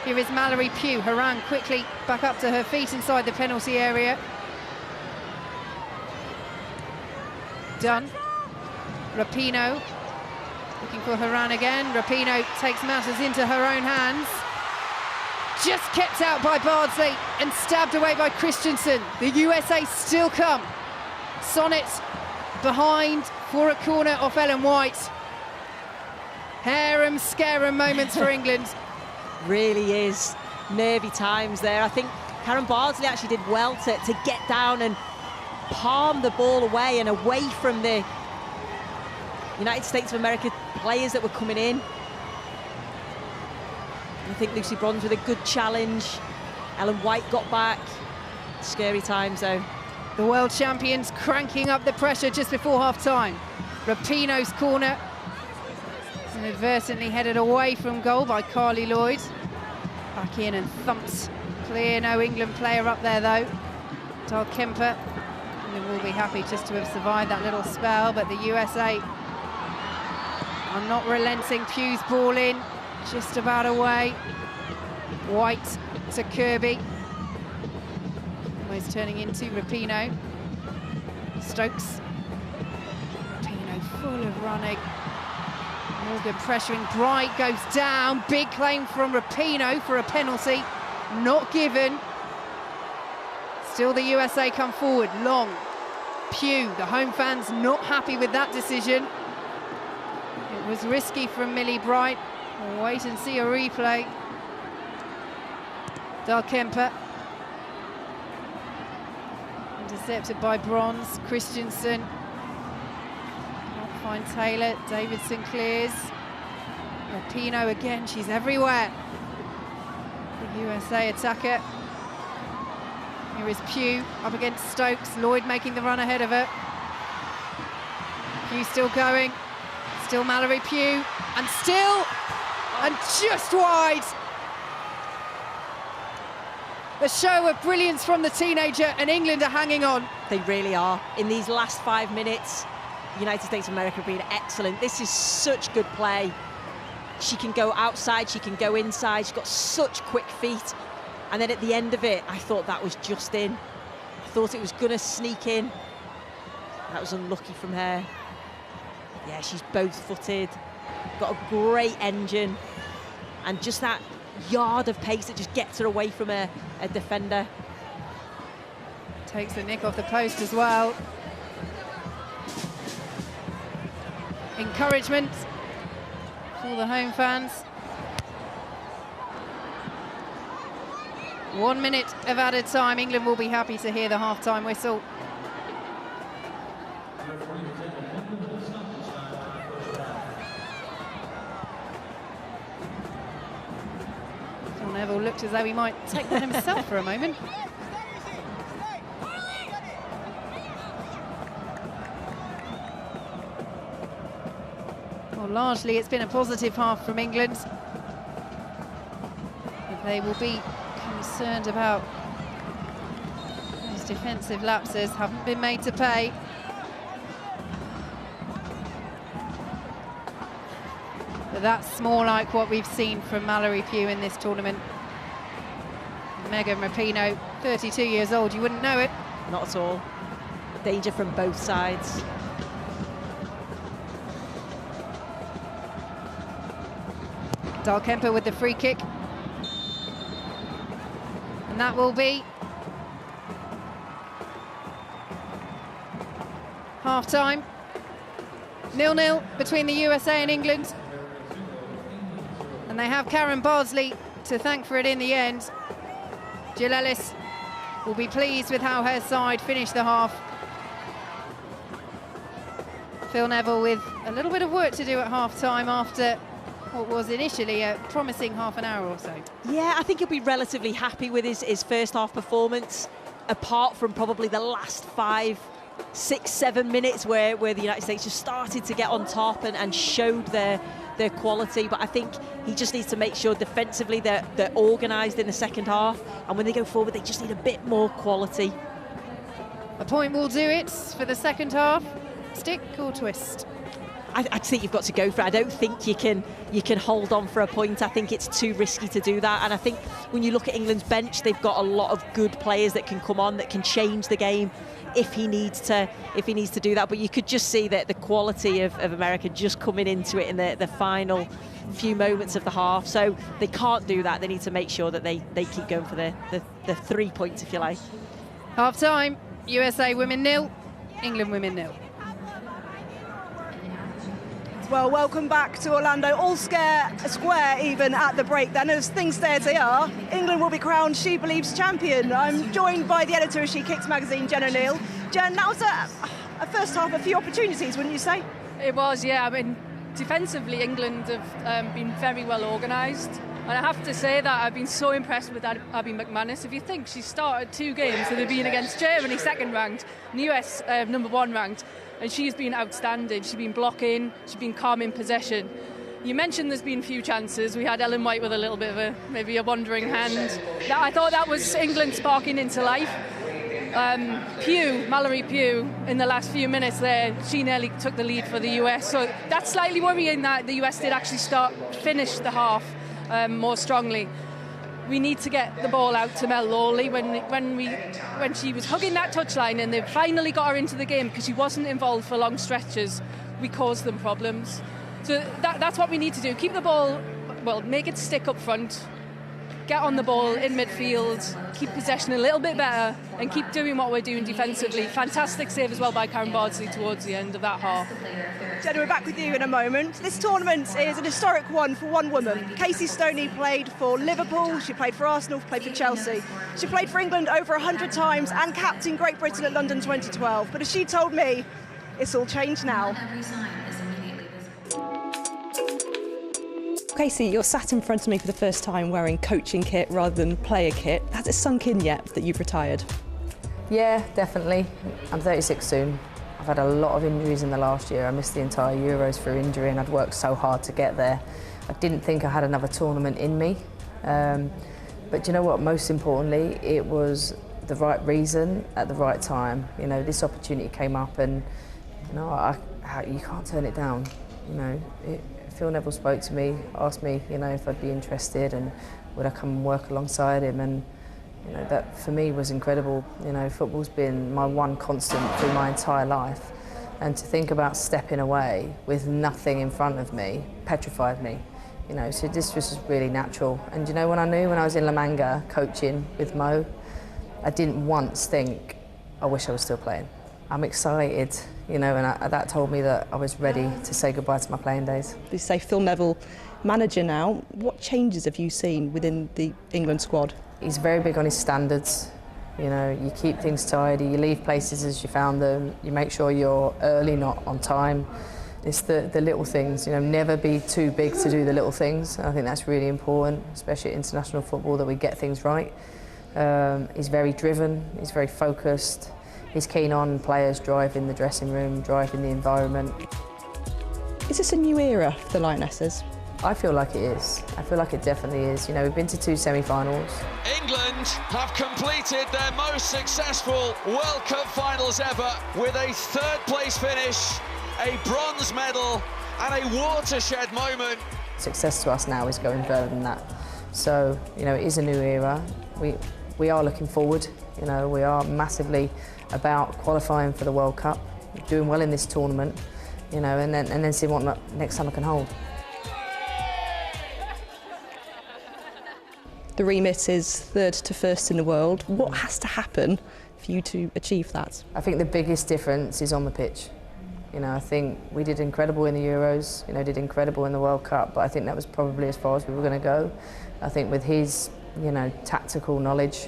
Here is Mallory Pugh. Horan quickly back up to her feet inside the penalty area. Done. Rapinoe looking for Horan again. Rapinoe takes matters into her own hands. Just kept out by Bardsley and stabbed away by Christensen. The USA still come. Sonnet behind for a corner off Ellen White. Harem-scarum moments for England. Really is nervy times there. I think Karen Bardsley actually did well to get down and palm the ball away and away from the United States of America players that were coming in. I think Lucy Bronze with a good challenge. Ellen White got back. Scary times though. The world champions cranking up the pressure just before half-time. Rapinoe's corner. Inadvertently headed away from goal by Carly Lloyd. Back in and thumped. Clear, no England player up there though. Dal Kemper. England will be happy just to have survived that little spell, but the USA are not relenting. Pugh's ball in, just about away. White to Kirby. Always turning into Rapinoe. Stokes. Rapinoe full of running. Morgan pressuring, Bright goes down. Big claim from Rapinoe for a penalty. Not given. Still the USA come forward, long. Pugh, the home fans not happy with that decision. It was risky from Millie Bright. We'll wait and see a replay. Dal Kemper. Intercepted by Bronze. Christensen. Can't find Taylor. Davidson clears. Rapinoe again, she's everywhere. The USA attacker. Here is Pugh up against Stokes. Lloyd making the run ahead of her. Pugh still going. Still Mallory Pugh. And still, and just wide. A show of brilliance from the teenager, and England are hanging on. They really are. In these last 5 minutes, the United States of America have been excellent. This is such good play. She can go outside, she can go inside. She's got such quick feet. And then at the end of it, I thought that was just in. I thought it was gonna sneak in. That was unlucky from her. Yeah, she's both-footed, got a great engine, and just that yard of pace that just gets her away from a defender. Takes the nick off the post as well. Encouragement for the home fans. 1 minute of added time. England will be happy to hear the half-time whistle. John Neville looked as though he might take that himself for a moment. Well, largely it's been a positive half from England. But they will be concerned about those defensive lapses, haven't been made to pay. But that's more like what we've seen from Mallory Pugh in this tournament. Megan Rapinoe, 32 years old, you wouldn't know it. Not at all. Danger from both sides. Dahlkemper with the free kick. And that will be half-time. 0-0 between the USA and England. And they have Karen Bardsley to thank for it in the end. Jill Ellis will be pleased with how her side finished the half. Phil Neville with a little bit of work to do at half-time after what was initially a promising half an hour or so. Yeah, I think he'll be relatively happy with his first half performance, apart from probably the last 5, 6, 7 minutes where the United States just started to get on top and showed their quality. But I think he just needs to make sure defensively they're organised in the second half, and when they go forward they just need a bit more quality. A point will do it for the second half. Stick or twist? I think you've got to go for it. I don't think you can hold on for a point. I think it's too risky to do that. And I think when you look at England's bench, they've got a lot of good players that can come on, that can change the game if he needs to do that. But you could just see that the quality of America just coming into it in the final few moments of the half. So they can't do that. They need to make sure that they keep going for the 3 points, if you like. Half time, USA women 0, England women 0. Well, welcome back to Orlando. All square even at the break then. As things stay as they are, England will be crowned She Believes champion. I'm joined by the editor of She Kicks magazine, Jen O'Neill. Jen, that was a first half, a few opportunities, wouldn't you say? It was, yeah. I mean, defensively, England have been very well organised. And I have to say that I've been so impressed with Abby McManus. If you think she started 2 games that have been against Germany, second ranked, and US number 1 ranked, and she's been outstanding. She's been blocking, she's been calm in possession. You mentioned there's been a few chances. We had Ellen White with a little bit of maybe a wandering hand. I thought that was England sparking into life. Mallory Pugh, in the last few minutes there, she nearly took the lead for the US. So that's slightly worrying that the US did actually finish the half more strongly. We need to get the ball out to Mel Lawley when she was hugging that touchline, and they finally got her into the game because she wasn't involved for long stretches. We caused them problems. So that's what we need to do. Keep the ball, well, make it stick up front, get on the ball in midfield, keep possession a little bit better, and keep doing what we're doing defensively. Fantastic save as well by Karen Bardsley towards the end of that half. Jenna, we're back with you in a moment. This tournament is an historic one for one woman. Casey Stoney played for Liverpool, she played for Arsenal, played for Chelsea. She played for England over 100 times and captained Great Britain at London 2012. But as she told me, it's all changed now. Casey, you're sat in front of me for the first time wearing coaching kit rather than player kit. Has it sunk in yet that you've retired? Yeah, definitely. I'm 36 soon. I've had a lot of injuries in the last year. I missed the entire Euros for injury and I'd worked so hard to get there. I didn't think I had another tournament in me. But you know what, most importantly, it was the right reason at the right time. You know, this opportunity came up and you know, you can't turn it down. You know, Phil Neville spoke to me, asked me, you know, if I'd be interested and would I come and work alongside him, and you know, that for me was incredible. You know, football's been my one constant through my entire life, and to think about stepping away with nothing in front of me petrified me. You know, so this was just really natural. And you know, when I was in La Manga coaching with Mo, I didn't once think, I wish I was still playing. I'm excited, you know, and that told me that I was ready to say goodbye to my playing days. You say Phil Neville, manager now. What changes have you seen within the England squad? He's very big on his standards. You know, you keep things tidy, you leave places as you found them, you make sure you're early, not on time. It's the little things, you know, never be too big to do the little things. I think that's really important, especially at international football, that we get things right. He's very driven, he's very focused. He's keen on players driving the dressing room, driving the environment. Is this a new era for the Lionesses? I feel like it is. I feel like it definitely is. You know, we've been to 2 semi-finals. England have completed their most successful World Cup finals ever with a 3rd place finish, a bronze medal and a watershed moment. Success to us now is going further than that. So, you know, it is a new era. We are looking forward. You know, we are massively about qualifying for the World Cup, doing well in this tournament, you know, and then seeing what next summer can hold. the remit is third to first in the world. What has to happen for you to achieve that? I think the biggest difference is on the pitch. You know, I think we did incredible in the Euros, you know, did incredible in the World Cup, but I think that was probably as far as we were going to go. I think with his, you know, tactical knowledge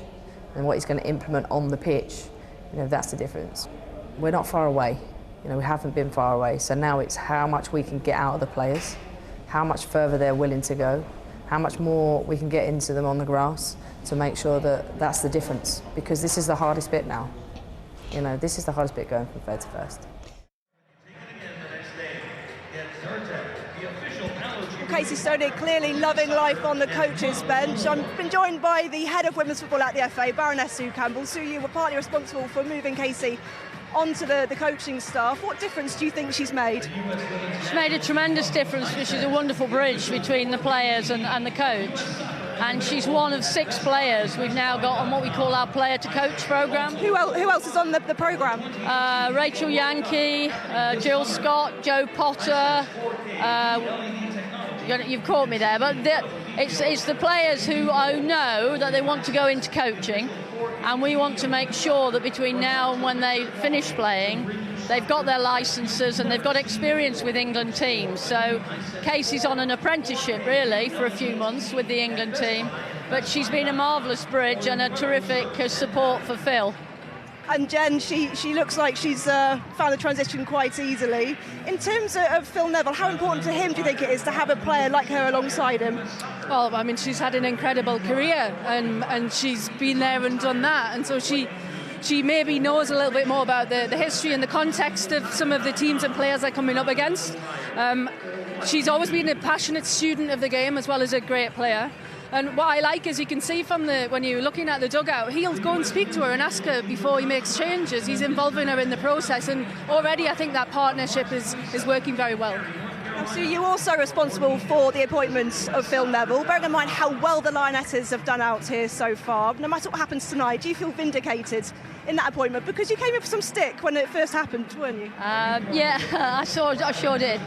and what he's going to implement on the pitch, you know, that's the difference. We're not far away. You know, we haven't been far away, so now it's how much we can get out of the players, how much further they're willing to go, how much more we can get into them on the grass to make sure that that's the difference, because this is the hardest bit now. You know, this is the hardest bit going from third to first. Casey Stoney clearly loving life on the coaches' bench. I've been joined by the head of women's football at the FA, Baroness Sue Campbell. Sue, you were partly responsible for moving Casey onto the coaching staff. What difference do you think she's made? She's made a tremendous difference because she's a wonderful bridge between the players and the coach. And she's one of 6 players we've now got on what we call our player to coach programme. Who else is on the programme? Rachel Yankee, Jill Scott, Joe Potter. You've caught me there, but it's the players who know that they want to go into coaching, and we want to make sure that between now and when they finish playing, they've got their licences and they've got experience with England teams. So Casey's on an apprenticeship really for a few months with the England team, but she's been a marvellous bridge and a terrific support for Phil. And Jen, she looks like she's found the transition quite easily. In terms of Phil Neville, how important to him do you think it is to have a player like her alongside him? Well, I mean, she's had an incredible career and she's been there and done that. And so she maybe knows a little bit more about the history and the context of some of the teams and players they're coming up against. She's always been a passionate student of the game as well as a great player. And what I like is you can see from when you're looking at the dugout, he'll go and speak to her and ask her before he makes changes. He's involving her in the process, and already I think that partnership is working very well. So you're also responsible for the appointment of Phil Neville. Bearing in mind how well the Lionesses have done out here so far, no matter what happens tonight, do you feel vindicated in that appointment? Because you came in for some stick when it first happened, weren't you? Yeah, I sure did.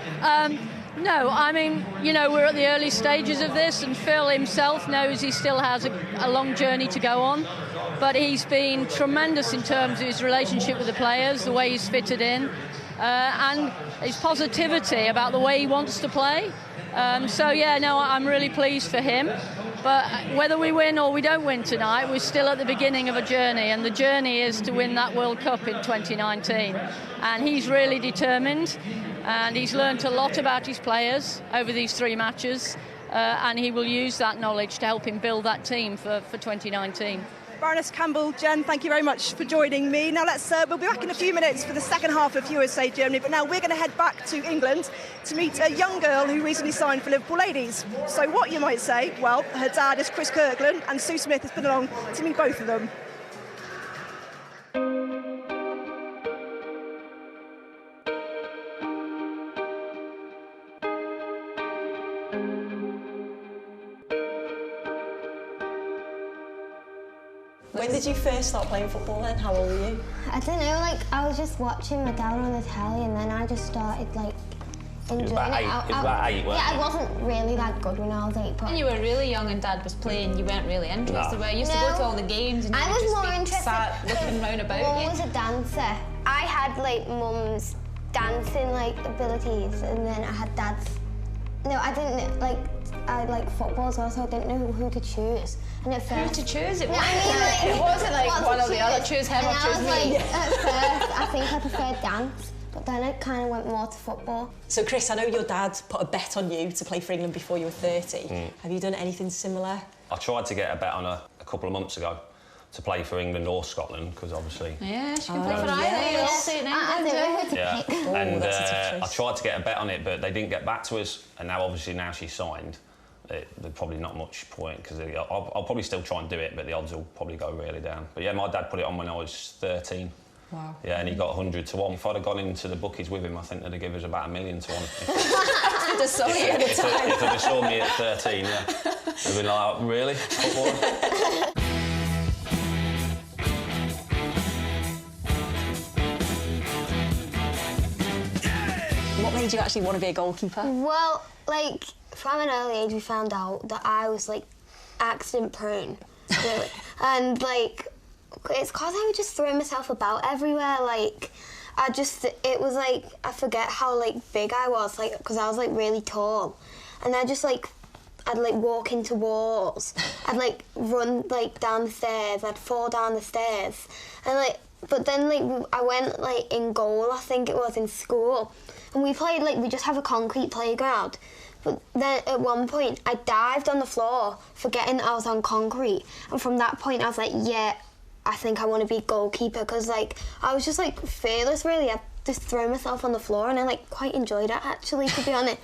No, I mean, you know, we're at the early stages of this, and Phil himself knows he still has a long journey to go on, but he's been tremendous in terms of his relationship with the players, the way he's fitted in, and his positivity about the way he wants to play. So, yeah, no, I'm really pleased for him. But whether we win or we don't win tonight, we're still at the beginning of a journey, and the journey is to win that World Cup in 2019. And he's really determined, and he's learnt a lot about his players over these 3 matches, and he will use that knowledge to help him build that team for 2019. Baroness Campbell, Jen, thank you very much for joining me. Now we'll be back in a few minutes for the second half of USA Germany, but now we're going to head back to England to meet a young girl who recently signed for Liverpool Ladies. So what you might say, well, her dad is Chris Kirkland and Sue Smith has been along to meet both of them. When did you first start playing football then? How old were you? I don't know, like, I was just watching my dad on the telly and then I just started, like, enjoying it. It was about 8, yeah, I wasn't really that good when I was 8. When you were really young and Dad was playing, you weren't really interested, were you? Used to go to all the games and you I would was just more be interested sat looking round about Mum you. was a dancer. I had, like, Mum's dancing, like, abilities and then I had Dad's. No, I didn't, like, I like football as well, so I didn't know who to choose. And at first... Who to choose? It no, wasn't, I mean, like, it wasn't like one or the other, choose him or choose me. Like, at first, I think I preferred dance, but then it kind of went more to football. So, Chris, I know your dad put a bet on you to play for England before you were 30. Have you done anything similar? I tried to get a bet on her a couple of months ago to play for England or Scotland, because obviously... Yeah, she can play for either. You'll all see it now. Yeah, and I tried to get a bet on it, but they didn't get back to us, and now she's signed. There's probably not much point, because I'll probably still try and do it, but the odds will probably go really down. But yeah, my dad put it on when I was 13. Wow. Yeah, and he got 100 to 1. If I'd have gone into the bookies with him, I think they'd have given us about $1 million to 1. Just saw me at the time. If they'd have saw me at 13, yeah. They'd have been like, really? Football? What made you actually want to be a goalkeeper? Well, like, from an early age we found out that I was, like, accident prone, really. And like, it's because I would just throw myself about everywhere. Like, it was like, I forget how like big I was, like, because I was like really tall, and I'd like walk into walls. I'd like run like down the stairs. I'd fall down the stairs, and like, but then like I went like in goal, I think it was, in school, and we played like, we just have a concrete playground. But then at one point I dived on the floor, forgetting that I was on concrete, and from that point I was like, yeah, I think I want to be goalkeeper, because like I was just like fearless, really. I just throw myself on the floor, and I like quite enjoyed it, actually, to be honest.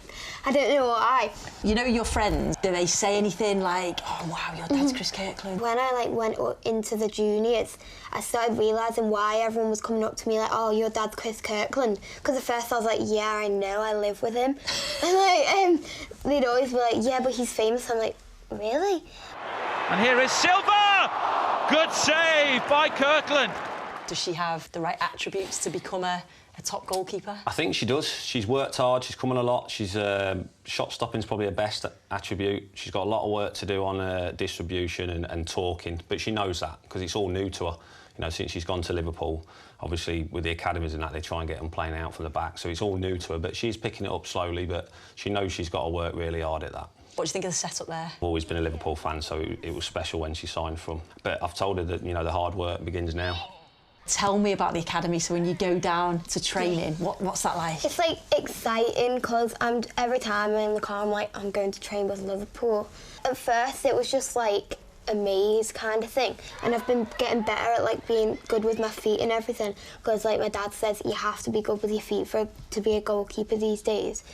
I don't know why. You know your friends, do they say anything like, oh wow, your dad's Chris Kirkland? When I like went into the juniors, I started realising why everyone was coming up to me like, oh, your dad's Chris Kirkland. Because at first I was like, yeah, I know, I live with him. And like, they'd always be like, yeah, but he's famous. I'm like, really? And here is Silva! Good save by Kirkland. Does she have the right attributes to become a top goalkeeper? I think she does. She's worked hard, she's come on a lot. She's shot stopping's probably her best attribute. She's got a lot of work to do on distribution and talking, but she knows that because it's all new to her. You know, since she's gone to Liverpool, obviously with the academies and that, they try and get them playing out from the back, so it's all new to her, but she's picking it up slowly, but she knows she's got to work really hard at that. What do you think of the setup there? I've always been a Liverpool fan, so it was special when she signed from. But I've told her that, you know, the hard work begins now. Tell me about the academy. So when you go down to training, what's that like? It's like exciting, because every time I'm in the car, I'm like, I'm going to train with Liverpool. At first it was just like a maze kind of thing, and I've been getting better at like being good with my feet and everything, because like my dad says you have to be good with your feet to be a goalkeeper these days.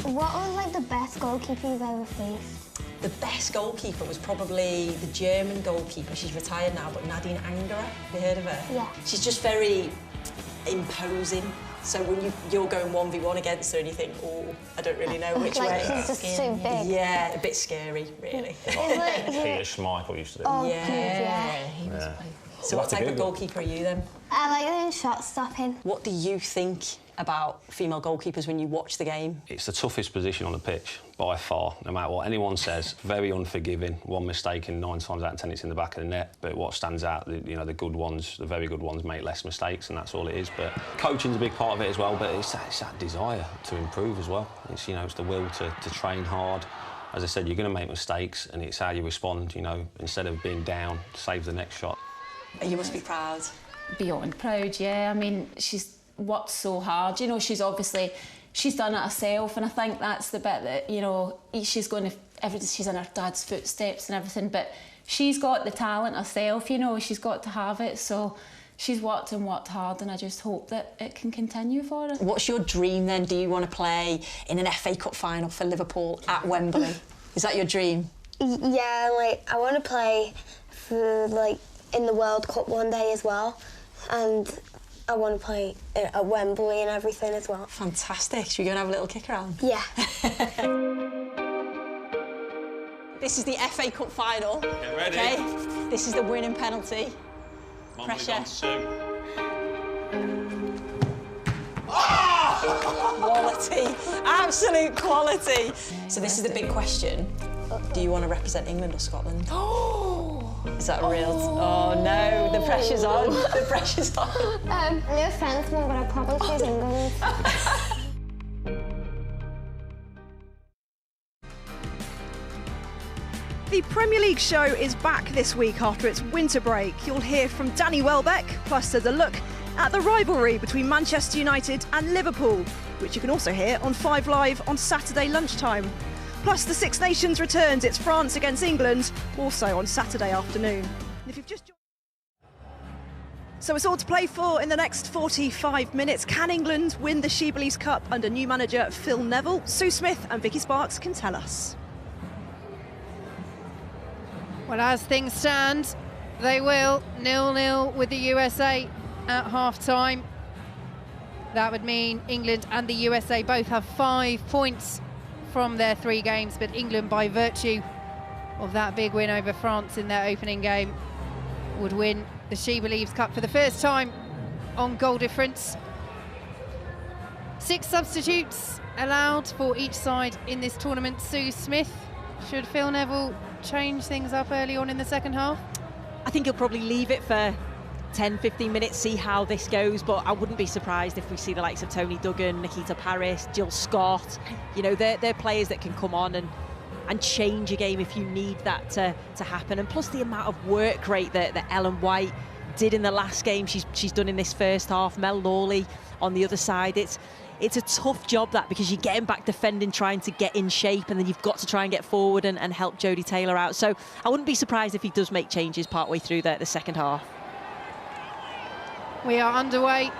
What was like the best goalkeeper you've ever faced? The best goalkeeper was probably the German goalkeeper. She's retired now, but Nadine Angerer. Have you heard of her? Yeah. She's just very imposing. So when you're going 1v1 against her and you think, oh, I don't really know which like way. She's just so big. Yeah, a bit scary, really. Peter Schmeichel used to do. Oh, yeah. So what type of goalkeeper are you then? I like doing shot stopping. What do you think about female goalkeepers when you watch the game? It's the toughest position on the pitch, by far, no matter what anyone says. Very unforgiving. One mistake and 9 times out of 10 it's in the back of the net. But what stands out, you know, the good ones, the very good ones make less mistakes, and that's all it is. But coaching's a big part of it as well, but it's that desire to improve as well. It's, you know, it's the will to train hard. As I said, you're going to make mistakes, and it's how you respond, you know, instead of being down, save the next shot. You must be proud. Beyond proud, yeah. I mean, she's worked so hard. You know, she's done it herself, and I think that's the bit that, you know, she's in her dad's footsteps and everything, but she's got the talent herself, you know, she's got to have it, so she's worked and worked hard, and I just hope that it can continue for her. What's your dream then? Do you want to play in an FA Cup final for Liverpool at Wembley? Is that your dream? Yeah, like, I want to play for, like, in the World Cup one day as well, and I want to play at Wembley and everything as well. Fantastic. Should we go and have a little kick around? Yeah. This is the FA Cup final. Get ready. Okay? This is the winning penalty. Pressure. Quality. Absolute quality. So this is the big question. Do you want to represent England or Scotland? Is that real? Oh no, the pressure's on. The pressure's on. No offence, Mum, but I'd probably choose England. The Premier League show is back this week after its winter break. You'll hear from Danny Welbeck, plus there's a look at the rivalry between Manchester United and Liverpool, which you can also hear on 5 Live on Saturday lunchtime. Plus the Six Nations returns. It's France against England, also on Saturday afternoon. If you've just So it's all to play for in the next 45 minutes. Can England win the SheBelieves Cup under new manager Phil Neville? Sue Smith and Vicky Sparks can tell us. Well, as things stand, they will 0-0 with the USA at half-time. That would mean England and the USA both have 5 points from their 3 games, but England, by virtue of that big win over France in their opening game, would win the SheBelieves Cup for the first time on goal difference. 6 substitutes allowed for each side in this tournament. Sue Smith, should Phil Neville change things up early on in the second half? I think he'll probably leave it for 10-15 minutes, see how this goes, but I wouldn't be surprised if we see the likes of Tony Duggan, Nikita Parris, Jill Scott. You know, they're players that can come on and change a game if you need that to happen. And plus the amount of work rate that Ellen White did in the last game, she's done in this first half. Mel Lawley on the other side. It's a tough job, that, because you're getting back defending, trying to get in shape, and then you've got to try and get forward and help Jodie Taylor out. So I wouldn't be surprised if he does make changes partway through the second half. We are underway.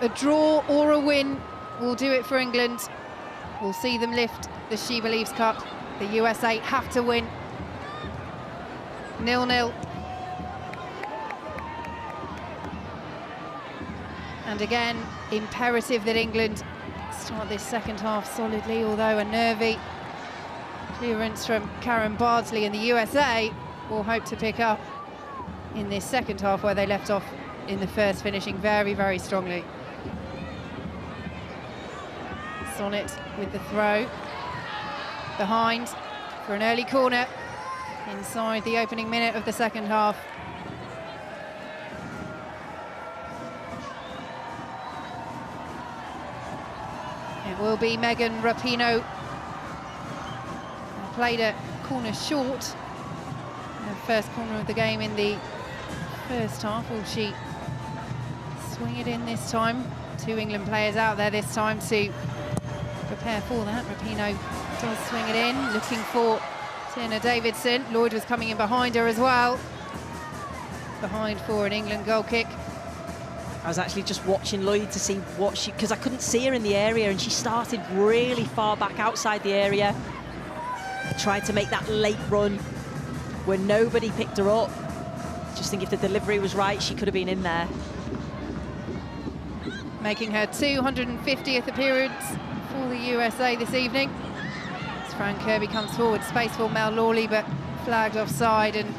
A draw or a win will do it for England. We'll see them lift the SheBelieves Cup. The USA have to win. 0-0. And again, imperative that England start this second half solidly, although a nervy clearance from Karen Bardsley, and the USA will hope to pick up in this second half where they left off in the first, finishing very, very strongly. Sonnet with the throw. Behind for an early corner inside the opening minute of the second half. It will be Megan Rapinoe. Played a corner short. The first corner of the game in the first half. Will she swing it in this time? 2 England players out there this time to prepare for that. Rapinoe does swing it in, looking for Tina Davidson. Lloyd was coming in behind her as well. Behind for an England goal kick. I was actually just watching Lloyd to see what because I couldn't see her in the area, and she started really far back outside the area. Tried to make that late run where nobody picked her up. Just think if the delivery was right, she could have been in there. Making her 250th appearance for the USA this evening. As Fran Kirby comes forward, space for Mel Lawley, but flagged offside, and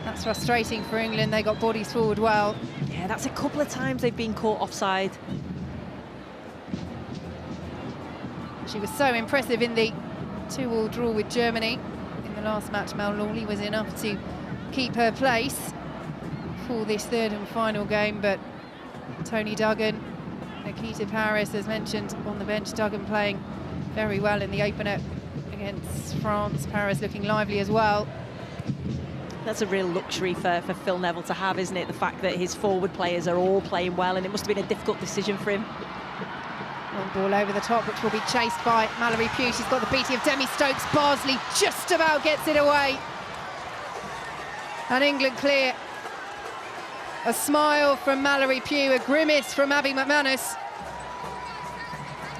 that's frustrating for England. They got bodies forward well. Yeah, that's a couple of times they've been caught offside. She was so impressive in the 2-2 draw with Germany. In the last match, Mel Lawley was enough to keep her place for this third and final game, but Tony Duggan, Nikita Parris, as mentioned, on the bench. Duggan playing very well in the opener against France. Parris looking lively as well. That's a real luxury for Phil Neville to have, isn't it? The fact that his forward players are all playing well, and it must have been a difficult decision for him. Long ball over the top, which will be chased by Mallory Pugh. She's got the beating of Demi Stokes. Bardsley just about gets it away. And England clear. A smile from Mallory Pugh, a grimace from Abby McManus.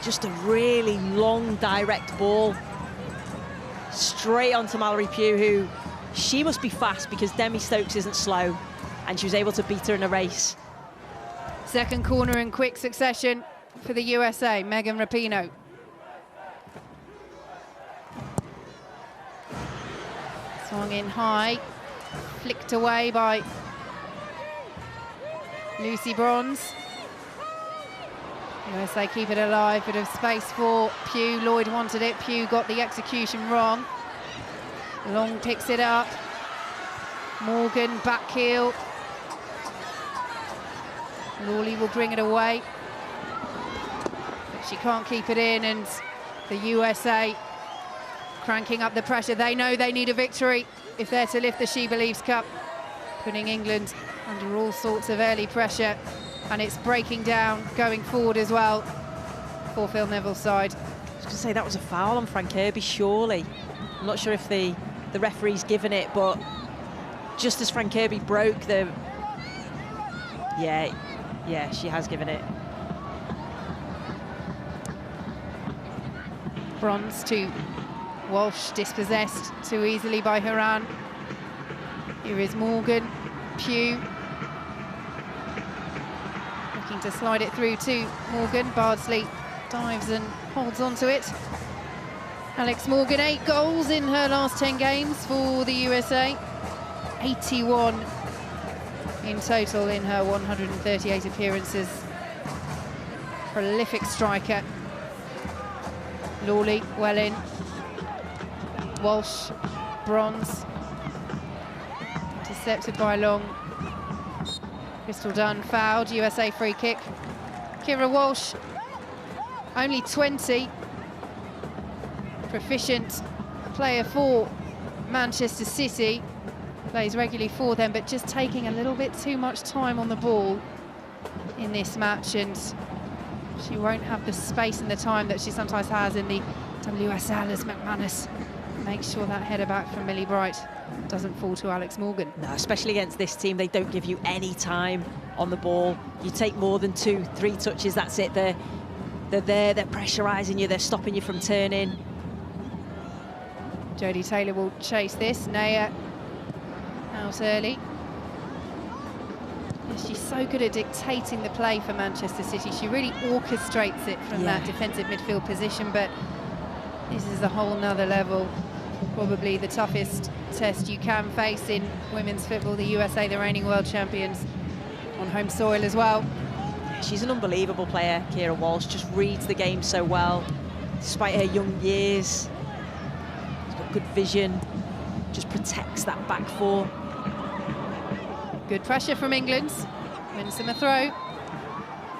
Just a really long, direct ball. Straight onto Mallory Pugh, who she must be fast because Demi Stokes isn't slow, and she was able to beat her in a race. Second corner in quick succession for the USA, Megan Rapinoe. Swung in high, flicked away by Lucy Bronze. USA keep it alive, bit of space for Pugh. Lloyd wanted it, Pugh got the execution wrong. Long picks it up. Morgan back heel. Lawley will bring it away. But she can't keep it in, and the USA cranking up the pressure. They know they need a victory if they're to lift the SheBelieves Cup, putting England under all sorts of early pressure, and it's breaking down going forward as well for Phil Neville's side. I was going to say that was a foul on Fran Kirby, surely. I'm not sure if the referee's given it, but just as Fran Kirby broke the... Yeah, she has given it. Bronze to Walsh, dispossessed too easily by Haran. Here is Morgan, Pugh. Looking to slide it through to Morgan. Bardsley dives and holds onto it. Alex Morgan, 8 goals in her last 10 games for the USA. 81 in total in her 138 appearances. prolific striker. Lawley well in. Walsh, Bronze. Intercepted by Long. Crystal Dunn fouled, USA free kick. Kira Walsh, only 20. Proficient player for Manchester City. Plays regularly for them, but just taking a little bit too much time on the ball in this match, and she won't have the space and the time that she sometimes has in the WSL as McManus makes sure that header back from Millie Bright doesn't fall to Alex Morgan. No, especially against this team, they don't give you any time on the ball. You take more than 2-3 touches, that's it. They're there, they're pressurising you, they're stopping you from turning. Jodie Taylor will chase this. Naya out early. Yes, she's so good at dictating the play for Manchester City. She really orchestrates it from that defensive midfield position, but this is a whole nother level. Probably the toughest test you can face in women's football. The USA, the reigning world champions, on home soil as well. She's an unbelievable player, Kira Walsh. Just reads the game so well, despite her young years. She's got good vision, just protects that back four. Good pressure from England. Winsome a throw.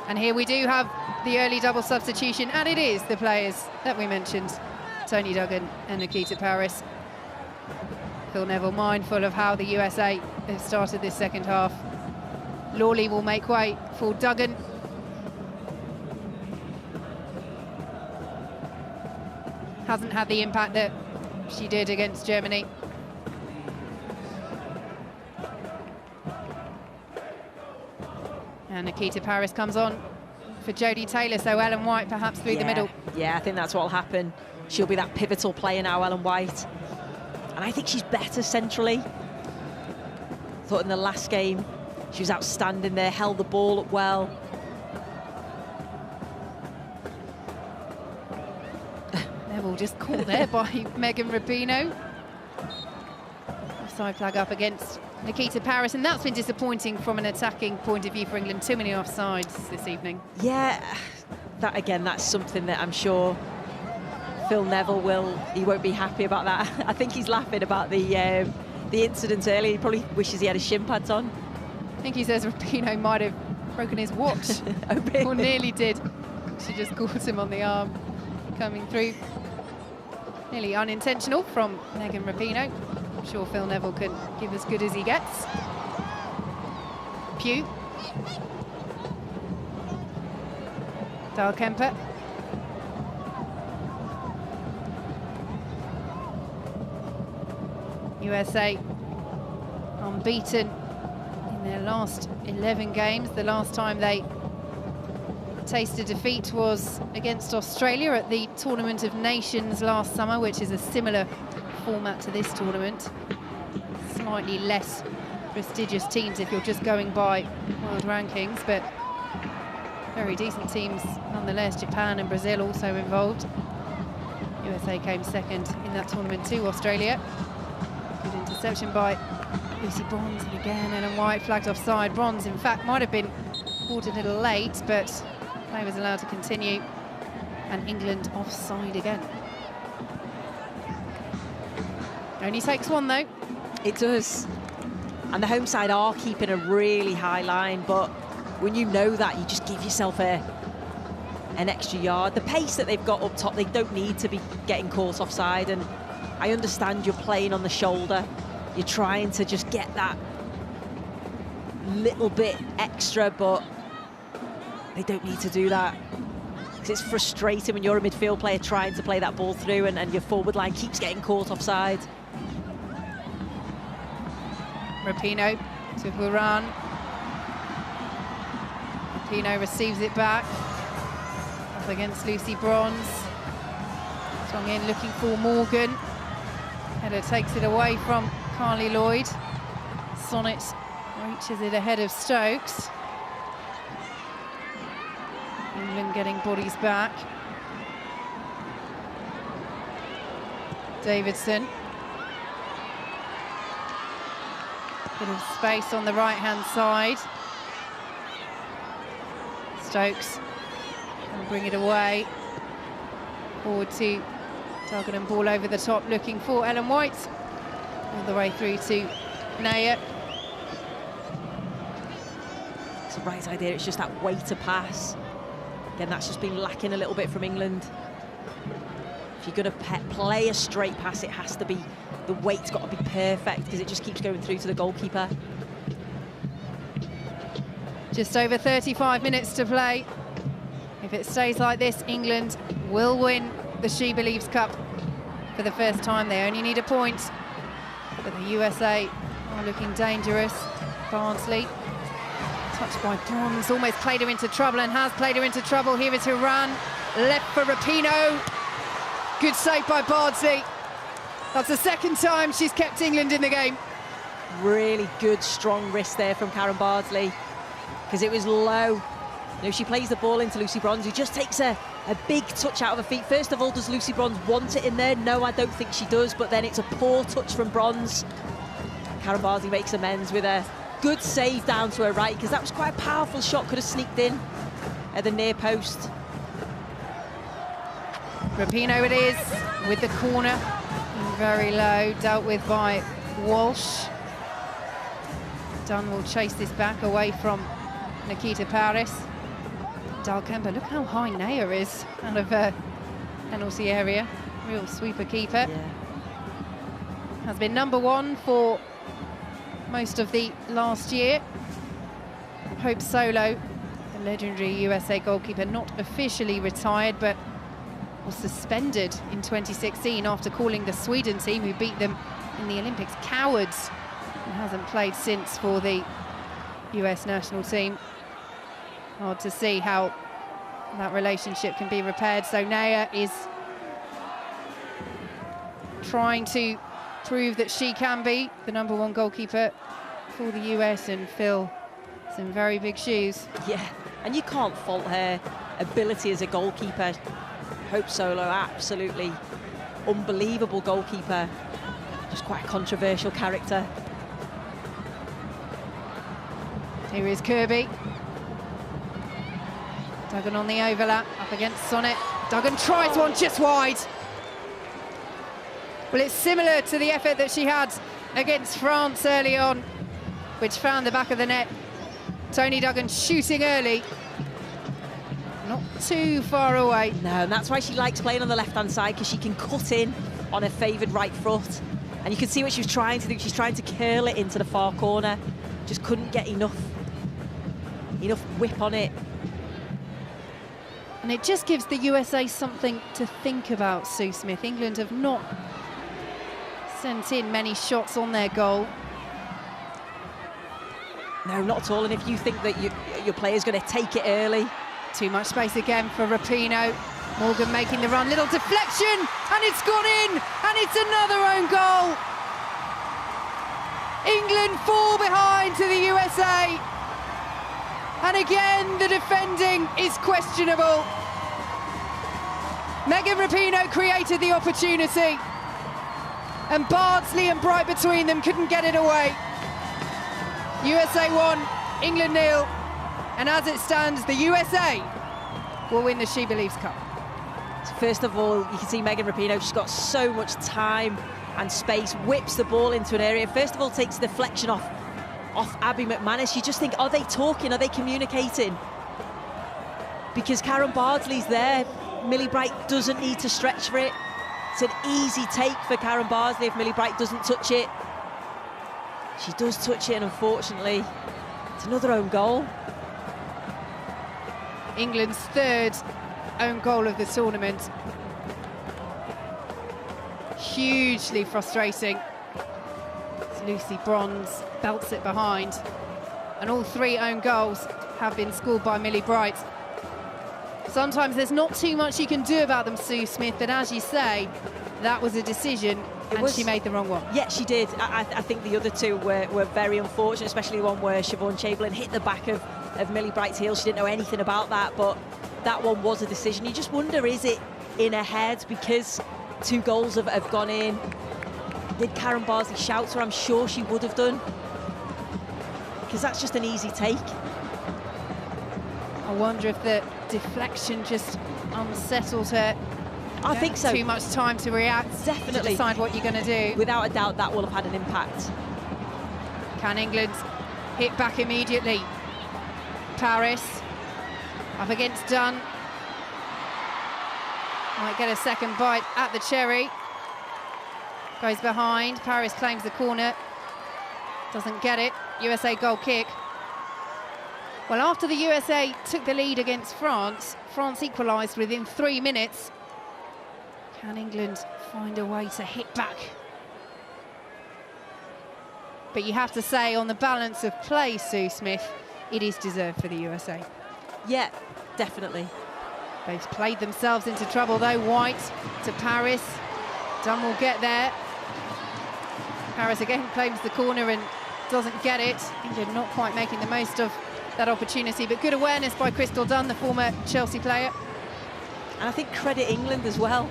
And here we do have the early double substitution, and it is the players that we mentioned, Toni Duggan and Nikita Parris. Phil Neville mindful of how the USA have started this second half. Lawley will make way for Duggan. Hasn't had the impact that she did against Germany. And Nikita Parris comes on for Jodie Taylor, so Ellen White perhaps through the middle. Yeah, I think that's what will happen. She'll be that pivotal player now, Ellen White. And I think she's better centrally. Thought in the last game, she was outstanding there, held the ball up well. Neville just caught there by Megan Rapinoe. Offside flag up against Nikita Parris, and that's been disappointing from an attacking point of view for England. Too many offsides this evening. Yeah, that again, that's something that I'm sure Phil Neville he won't be happy about that. I think he's laughing about the incident earlier. He probably wishes he had his shin pads on. I think he says Rapinoe might have broken his watch. Oh, really? Or nearly did. She just caught him on the arm coming through. Nearly unintentional from Megan Rapinoe. I'm sure Phil Neville can give as good as he gets. Pugh. Dahl Kemper. USA unbeaten in their last 11 games. The last time they tasted defeat was against Australia at the Tournament of Nations last summer, which is a similar format to this tournament. Slightly less prestigious teams if you're just going by world rankings, but very decent teams nonetheless. Japan and Brazil also involved. USA came second in that tournament to Australia. Good interception by Lucy Bronze, and again Ellen White flagged offside. Bronze, in fact, might have been caught a little late, but play was allowed to continue, and England offside again. Only takes one, though. It does. And the home side are keeping a really high line, but when you know that, you just give yourself an extra yard. The pace that they've got up top, they don't need to be getting caught offside, and I understand you're playing on the shoulder. You're trying to just get that little bit extra, but they don't need to do that. Because it's frustrating when you're a midfield player trying to play that ball through and your forward line keeps getting caught offside. Rapinoe to Buran. Rapinoe receives it back. Up against Lucy Bronze. Strong in, looking for Morgan. Header takes it away from Carly Lloyd. Sonnet reaches it ahead of Stokes. England getting bodies back. Davidson. Bit of space on the right-hand side. Stokes bring it away. Forward to Duggan and ball over the top, looking for Ellen White. All the way through to Naya. It's the right idea, it's just that way to pass. Again, that's just been lacking a little bit from England. If you're going to play a straight pass, it has to be, the weight's got to be perfect, because it just keeps going through to the goalkeeper. Just over 35 minutes to play. If it stays like this, England will win the SheBelieves Cup for the first time. They only need a point, but the USA are looking dangerous. Barnsley, touched by Bronze, almost played her into trouble and has played her into trouble. Here is Iran, left for Rapinoe. Good save by Bardsley. That's the second time she's kept England in the game. Really good, strong wrist there from Karen Bardsley, because it was low. You know, she plays the ball into Lucy Bronze, who just takes a big touch out of her feet. First of all, does Lucy Bronze want it in there? No, I don't think she does, but then it's a poor touch from Bronze. Karen Bardsley makes amends with a good save down to her right, because that was quite a powerful shot, could have sneaked in at the near post. Rapinoe it is, with the corner, very low, dealt with by Walsh. Dunn will chase this back away from Nikita Paris. Dalkemba, look how high Naya is out of penalty area. Real sweeper keeper. Yeah. Has been #1 for most of the last year. Hope Solo, the legendary USA goalkeeper, not officially retired, but was suspended in 2016 after calling the Sweden team, who beat them in the Olympics, cowards, and hasn't played since for the US national team. Hard to see how that relationship can be repaired. So Naya is trying to prove that she can be the #1 goalkeeper for the US and fill some very big shoes. Yeah, and you can't fault her ability as a goalkeeper. Hope Solo, absolutely unbelievable goalkeeper. Just quite a controversial character. Here is Kirby. Duggan on the overlap, up against Sonnet. Duggan tries one just wide. Well, it's similar to the effort that she had against France early on, which found the back of the net. Toni Duggan shooting early. Not too far away. No, and that's why she likes playing on the left-hand side, because she can cut in on her favoured right foot. And you can see what she was trying to do. She's trying to curl it into the far corner. Just couldn't get enough whip on it. And it just gives the USA something to think about, Sue Smith. England have not sent in many shots on their goal. No, not at all. And if you think that your player's going to take it early. Too much space again for Rapinoe. Morgan making the run, little deflection, and it's gone in, and it's another own goal. England fall behind to the USA. And again, the defending is questionable. Megan Rapinoe created the opportunity, and Bardsley and Bright between them couldn't get it away. USA 1, England 0. And as it stands, the USA will win the SheBelieves Cup. So first of all, you can see Megan Rapinoe, she's got so much time and space, whips the ball into an area. First of all, takes the deflection off Abby McManus. You just think, are they talking? Are they communicating? Because Karen Bardsley's there. Millie Bright doesn't need to stretch for it. It's an easy take for Karen Bardsley if Millie Bright doesn't touch it. She does touch it, and unfortunately, it's another own goal. England's third own goal of the tournament. Hugely frustrating. Lucy Bronze belts it behind. And all 3 own goals have been scored by Millie Bright. Sometimes there's not too much you can do about them, Sue Smith, but as you say, that was a decision, and she made the wrong one. Yeah, she did. I think the other 2 were very unfortunate, especially one where Siobhan Chamberlain hit the back of Millie Bright's heel. She didn't know anything about that, but that one was a decision. You just wonder, is it in her head? Because 2 goals have gone in. Did Karen Bardsley shout to her? I'm sure she would have done, because that's just an easy take. I wonder if the deflection just unsettled her. I think so. Too much time to react. Definitely. To decide what you're going to do. Without a doubt, that will have had an impact. Can England hit back immediately? Paris up against Dunn. Might get a second bite at the cherry. Goes behind. Paris claims the corner. Doesn't get it. USA goal kick. Well, after the USA took the lead against France, France equalised within 3 minutes. Can England find a way to hit back? But you have to say, on the balance of play, Sue Smith, it is deserved for the USA. Yeah, definitely. They've played themselves into trouble, though. White to Paris. Dunn will get there. Paris again claims the corner and doesn't get it. England not quite making the most of that opportunity, but good awareness by Crystal Dunn, the former Chelsea player. And I think credit England as well.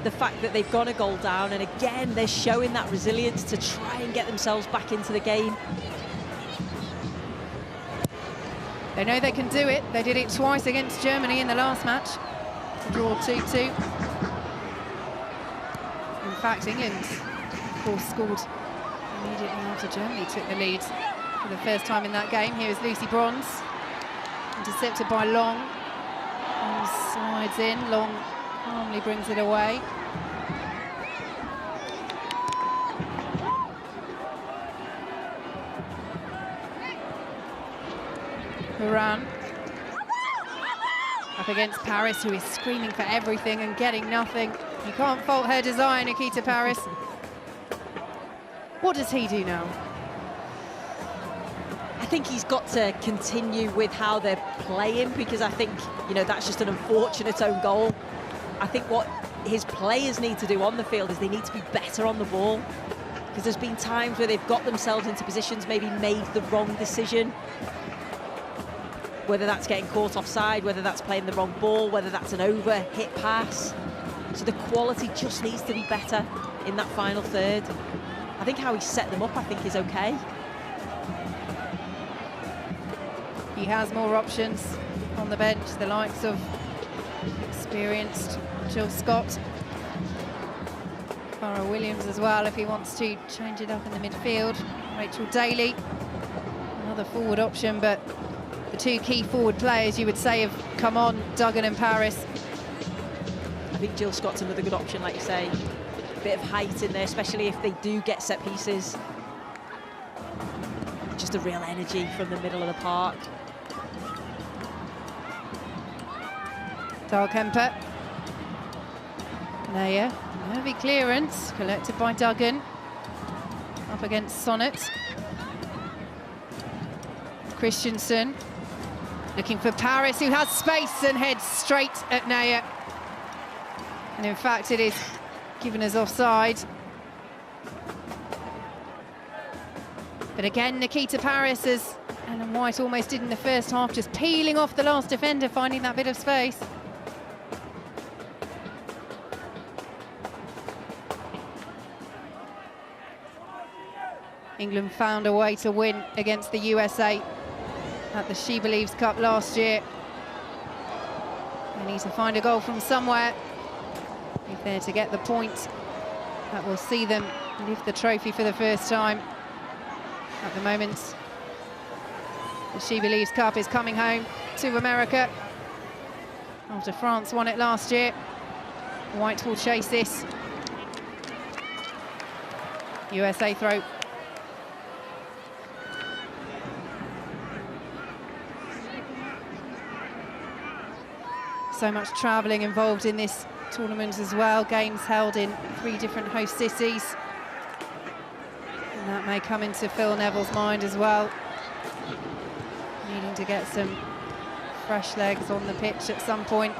The fact that they've gone a goal down, and again, they're showing that resilience to try and get themselves back into the game. They know they can do it. They did it twice against Germany in the last match. Draw 2-2. In fact, England, of course, scored immediately after Germany took the lead for the first time in that game. Here is Lucy Bronze, intercepted by Long. Long slides in, Long calmly brings it away. Huran up against Paris, who is screaming for everything and getting nothing. You can't fault her desire, Nikita Paris. What does he do now? I think he's got to continue with how they're playing, because I think, you know, that's just an unfortunate own goal. I think what his players need to do on the field is they need to be better on the ball, because there's been times where they've got themselves into positions, maybe made the wrong decision. Whether that's getting caught offside, whether that's playing the wrong ball, whether that's an over-hit pass. So the quality just needs to be better in that final third. I think how he set them up, I think, is okay. He has more options on the bench, the likes of experienced Jill Scott. Farrah Williams as well, if he wants to change it up in the midfield. Rachel Daly, another forward option, but the two key forward players, you would say, have come on, Duggan and Paris. I think Jill Scott's another good option, like you say. A bit of height in there, especially if they do get set pieces. Just a real energy from the middle of the park. Dahlkemper. Naya, heavy clearance, collected by Duggan. Up against Sonnet. Christensen. Looking for Paris, who has space and heads straight at Naya. And in fact, it is given as offside. But again, Nikita Paris, as Ellen White almost did in the first half, just peeling off the last defender, finding that bit of space. England found a way to win against the USA at the SheBelieves Cup last year. They need to find a goal from somewhere if they're to get the point that will see them lift the trophy for the first time. At the moment, the SheBelieves Cup is coming home to America after France won it last year. White will chase this. USA throw. So much travelling involved in this tournament as well. Games held in 3 different host cities. And that may come into Phil Neville's mind as well. Needing to get some fresh legs on the pitch at some point.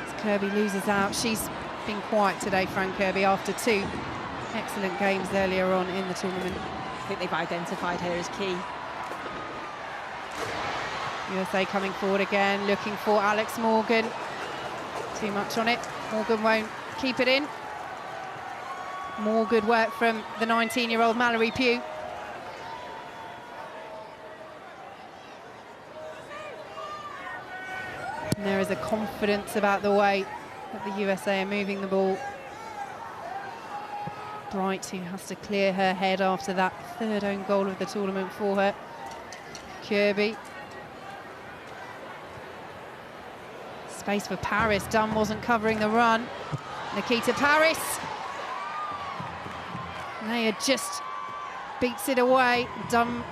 As Kirby loses out. She's been quiet today, Fran Kirby, after 2 excellent games earlier on in the tournament. I think they've identified her as key. USA coming forward again, looking for Alex Morgan. Too much on it. Morgan won't keep it in. More good work from the 19-year-old Mallory Pugh. And there is a confidence about the way that the USA are moving the ball. Bright, who has to clear her head after that third own goal of the tournament for her. Kirby. Space for Paris. Dunn wasn't covering the run. Nikita Paris. Naya just beats it away. Dunn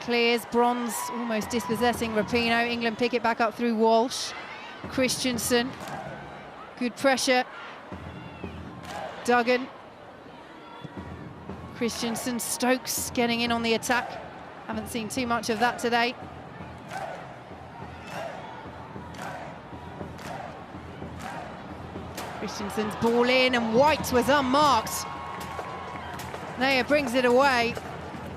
clears. Bronze almost dispossessing Rapinoe. England pick it back up through Walsh. Christensen. Good pressure. Duggan. Christensen, Stokes getting in on the attack. Haven't seen too much of that today. Christensen's ball in, and White was unmarked. Naya brings it away,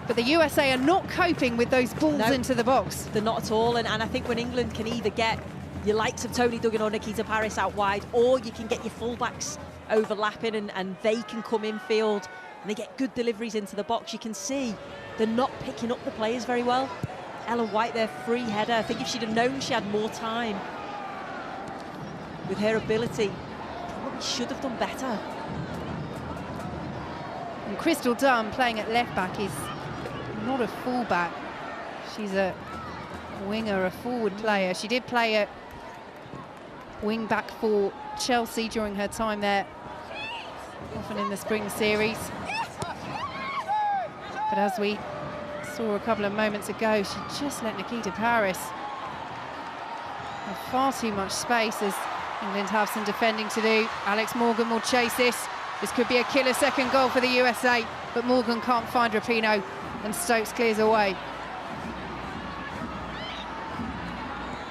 but the USA are not coping with those balls into the box. They're not at all, and I think when England can either get your likes of Tony Duggan or Nikita Paris out wide, or you can get your fullbacks overlapping and they can come infield and they get good deliveries into the box. You can see they're not picking up the players very well. Ellen White, their free header, I think if she'd have known she had more time with her ability, probably should have done better. And Crystal Dunn, playing at left back, is not a full-back. She's a winger, a forward player. She did play at wing back for Chelsea during her time there, often in the spring series. But as we saw a couple of moments ago, she just let Nikita Paris have far too much space, as England have some defending to do. Alex Morgan will chase this. This could be a killer second goal for the USA, but Morgan can't find Rapinoe, and Stokes clears away.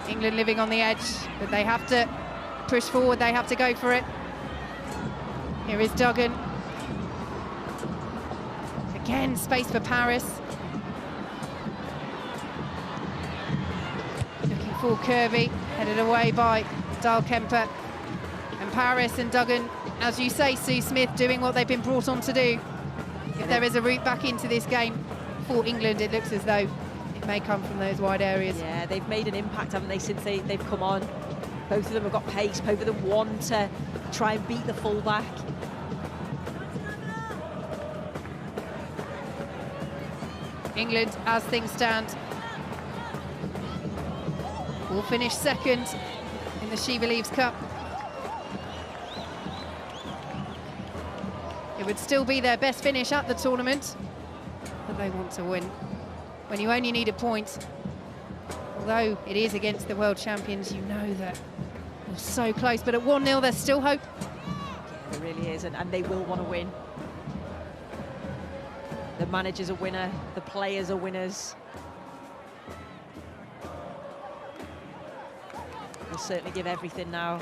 England living on the edge, but they have to push forward, they have to go for it. Here is Duggan. Again, space for Paris. Looking for Kirby, headed away by Dahlkemper. And Paris and Duggan, as you say, Sue Smith, doing what they've been brought on to do. If there is a route back into this game for England, it looks as though it may come from those wide areas. Yeah, they've made an impact, haven't they, since they've come on. Both of them have got pace, both of them want to try and beat the fullback. England, as things stand, will finish second in the SheBelieves Cup. It would still be their best finish at the tournament, but they want to win. When you only need a point, although it is against the world champions, you know that you're so close, but at 1-0 there's still hope. Yeah, there really is, and they will want to win. The manager's a winner, the players are winners. They'll certainly give everything now.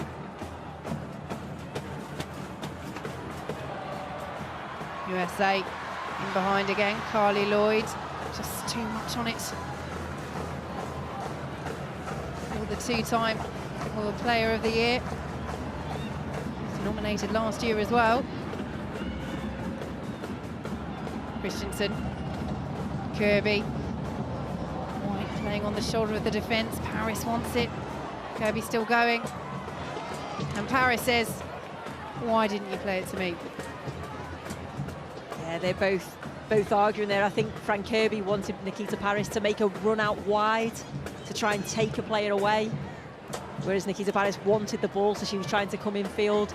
USA in behind again. Carly Lloyd, just too much on it. For the two-time World Player of the Year. Was nominated last year as well. Christensen, Kirby. White playing on the shoulder of the defence. Paris wants it. Kirby still going. And Paris says, why didn't you play it to me? Yeah, they're both arguing there. I think Frank Kirby wanted Nikita Paris to make a run out wide to try and take a player away, whereas Nikita Paris wanted the ball, so she was trying to come in field.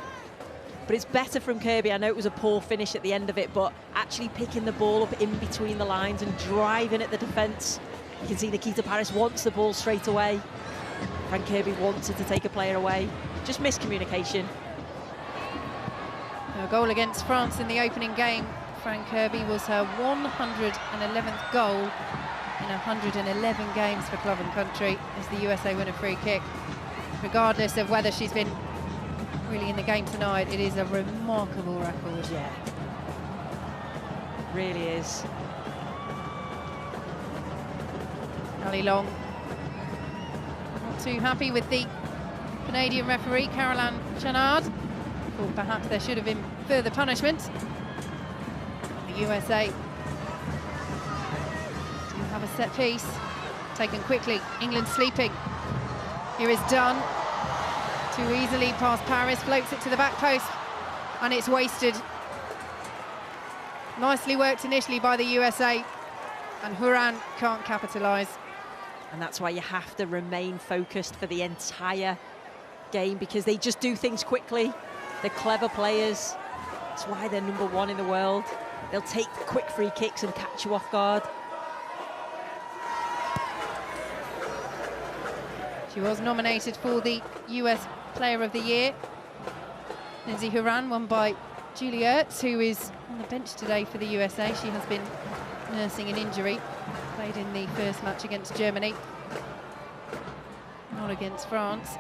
But it's better from Kirby. I know it was a poor finish at the end of it, but actually picking the ball up in between the lines and driving at the defence. You can see Nikita Paris wants the ball straight away. Frank Kirby wanted to take a player away. Just miscommunication. A goal against France in the opening game. Frank Kirby was her 111th goal in 111 games for club and country as the USA win a free kick. Regardless of whether she's been really in the game tonight, it is a remarkable record. Yeah, really is. Ali Long not too happy with the Canadian referee, Caroline Chenard. Thought perhaps there should have been further punishment. The USA do have a set piece taken quickly. England sleeping. Here is Dunn. Too easily past Paris, floats it to the back post, and it's wasted. Nicely worked initially by the USA, and Horan can't capitalise. And that's why you have to remain focused for the entire game, because they just do things quickly. They're clever players. That's why they're #1 in the world. They'll take quick free kicks and catch you off guard. She was nominated for the US Player of the Year. Lindsay Horan, won by Julie Ertz, who is on the bench today for the USA. She has been nursing an injury. Played in the first match against Germany, not against France.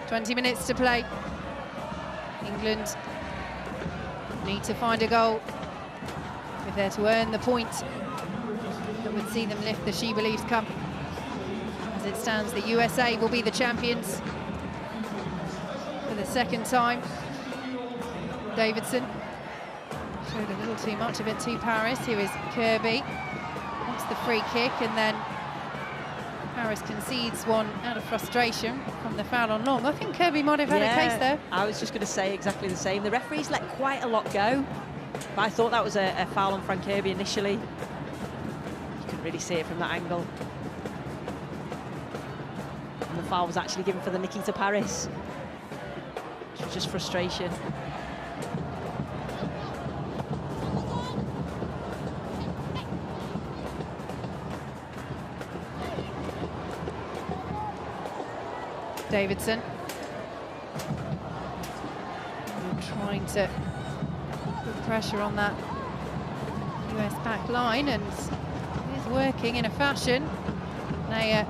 20 minutes to play. England need to find a goal if they're to earn the point that would see them lift the SheBelieves Cup. As it stands, the USA will be the champions for the second time. Davidson showed a little too much of it to Paris. Here is Kirby, wants the free kick, and then Paris concedes one out of frustration from the foul on Long. I think Kirby might have had a case there. I was just going to say exactly the same. The referees let quite a lot go, but I thought that was a foul on Frank Kirby initially. You couldn't really see it from that angle. And the foul was actually given for the Nikita Paris, which was just frustration. Davidson trying to put pressure on that US back line, and it is working in a fashion. Naya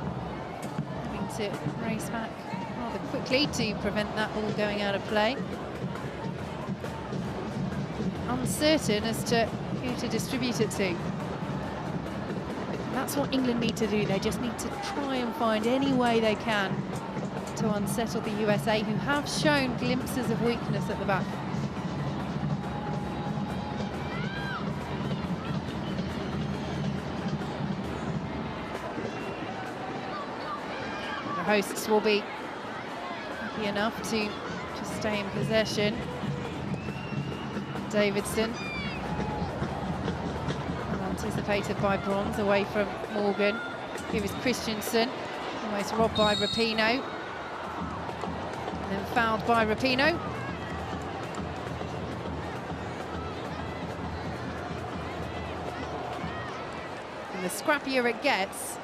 having to race back rather quickly to prevent that ball going out of play. Uncertain as to who to distribute it to. That's what England need to do. They just need to try and find any way they can to unsettle the USA, who have shown glimpses of weakness at the back. The hosts will be happy enough to just stay in possession. Davidson, anticipated by Bronze, away from Morgan. Here is Christensen, almost robbed by Rapinoe. And then fouled by Rapinoe. And the scrappier it gets,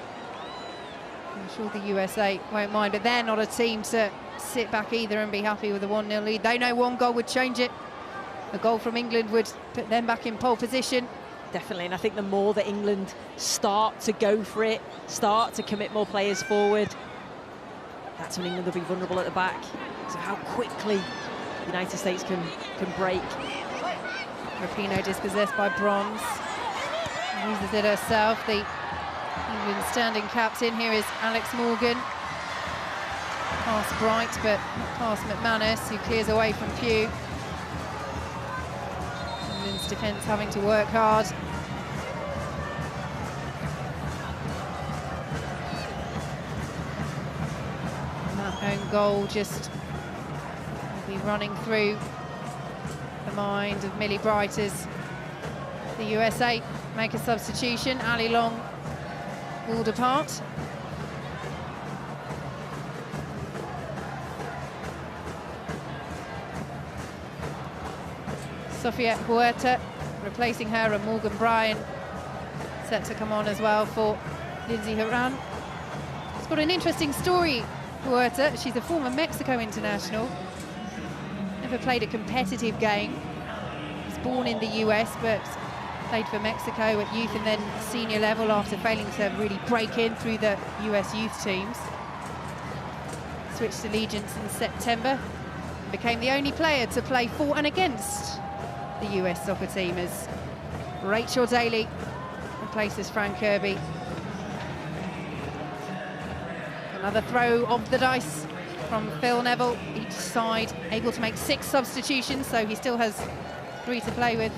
I'm sure the USA won't mind, but they're not a team to sit back either and be happy with a 1-0 lead. They know one goal would change it. A goal from England would put them back in pole position. Definitely, and I think the more that England start to go for it, start to commit more players forward, that's when England will be vulnerable at the back. So how quickly the United States can break. Rapinoe dispossessed by Bronze. Uses it herself, the England standing captain. Here is Alex Morgan. Pass Bright, but not past McManus, who clears away from Pugh. England's defence having to work hard. And that own goal just will be running through the mind of Millie Bright as the USA make a substitution. Ali Long will depart. Sofia Huerta replacing her, and Morgan Bryan set to come on as well for Lindsay Horan. It's got an interesting story, Huerta. She's a former Mexico international. Never played a competitive game. Was born in the US, but played for Mexico at youth and then senior level after failing to really break in through the US youth teams. Switched allegiance in September. Became the only player to play for and against the US soccer team as Rachel Daly replaces Frank Kirby. Another throw of the dice from Phil Neville. Each side able to make 6 substitutions, so he still has 3 to play with.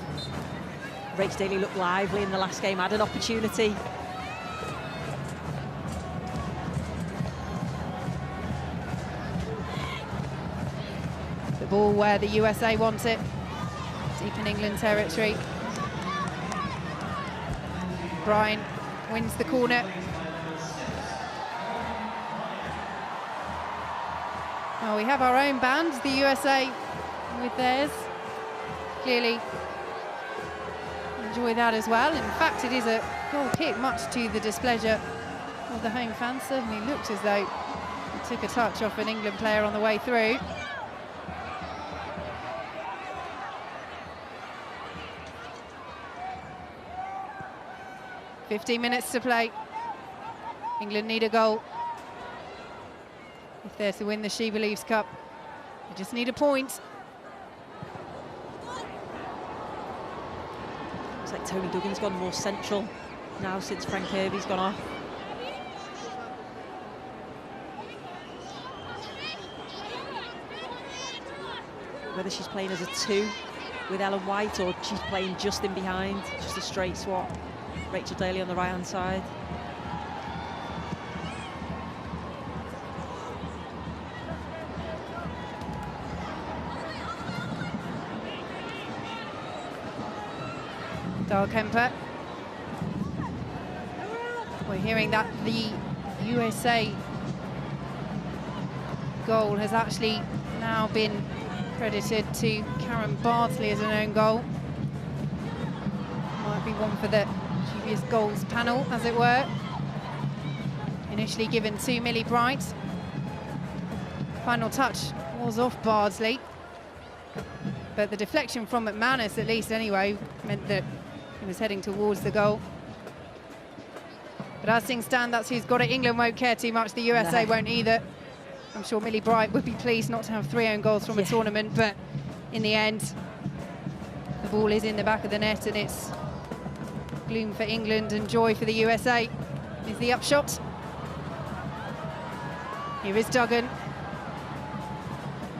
Rachel Daly looked lively in the last game, had an opportunity. the ball where the USA want it, deep in England territory. Bryan wins the corner. Well, we have our own band, the USA, with theirs. Clearly enjoy that as well. In fact, it is a goal kick, much to the displeasure of the home fans. Certainly looked as though he took a touch off an England player on the way through. "15 minutes to play. England need a goal if they're to win the SheBelieves Cup. They just need a point." Looks like Tony Duggan's gone more central now since Frank Kirby's gone off. Whether she's playing as a 2 with Ellen White or she's playing just in behind, just a straight swap. Rachel Daly on the right-hand side. Dahlkemper. We're hearing that the USA goal has actually now been credited to Karen Bardsley as an own goal. Might be one for the previous goals panel, as it were. Initially given to Millie Bright. Final touch was off Bardsley, but the deflection from McManus, at least anyway, meant that he was heading towards the goal. But as things stand, that's who's got it. England won't care too much, the USA won't either. I'm sure Millie Bright would be pleased not to have 3 own goals from a tournament, but in the end, the ball is in the back of the net, and it's gloom for England and joy for the USA. Is the upshot. Here is Duggan.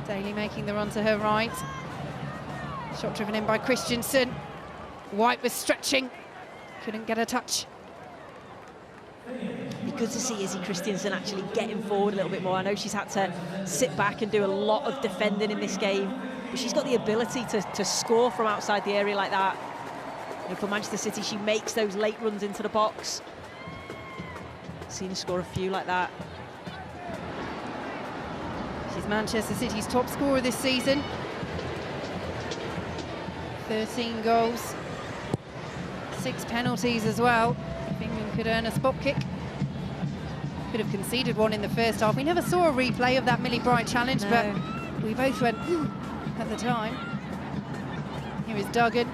Daly making the run to her right. Shot driven in by Christensen. White was stretching, couldn't get a touch. Be good to see Izzy Christensen actually getting forward a little bit more. I know she's had to sit back and do a lot of defending in this game, but she's got the ability to score from outside the area like that. You know, for Manchester City, she makes those late runs into the box. Seen her score a few like that. She's Manchester City's top scorer this season. 13 goals, 6 penalties as well. If England could earn a spot kick. Could have conceded one in the first half. We never saw a replay of that Millie Bright challenge, but we both went, ooh, at the time. Here is Duggan.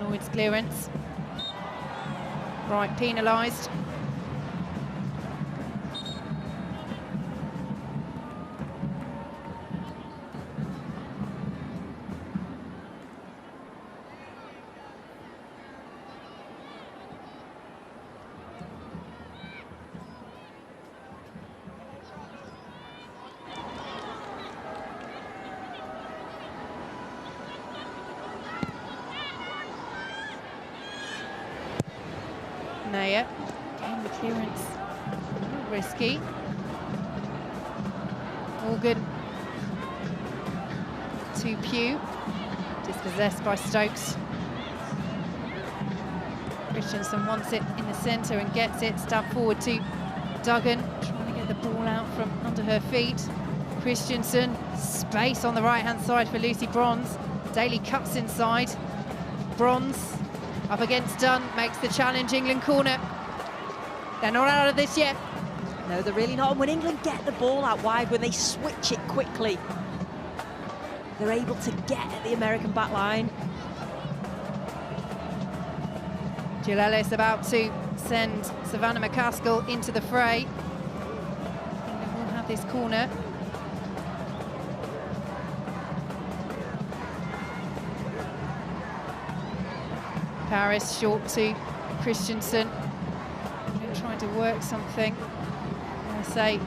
Lloyd's clearance. Bright penalised. Nair, again the clearance, risky. Morgan to Pugh, dispossessed by Stokes. Christensen wants it in the centre and gets it, stab forward to Duggan, trying to get the ball out from under her feet. Christensen, space on the right-hand side for Lucy Bronze. Daly cuts inside. Bronze up against Dunn, makes the challenge. England corner. They're not out of this yet. No, they're really not. And when England get the ball out wide, when they switch it quickly, they're able to get at the American back line. Jill Ellis about to send Savannah McCaskill into the fray. England will have this corner. Paris short to Christensen. They're trying to work something. I say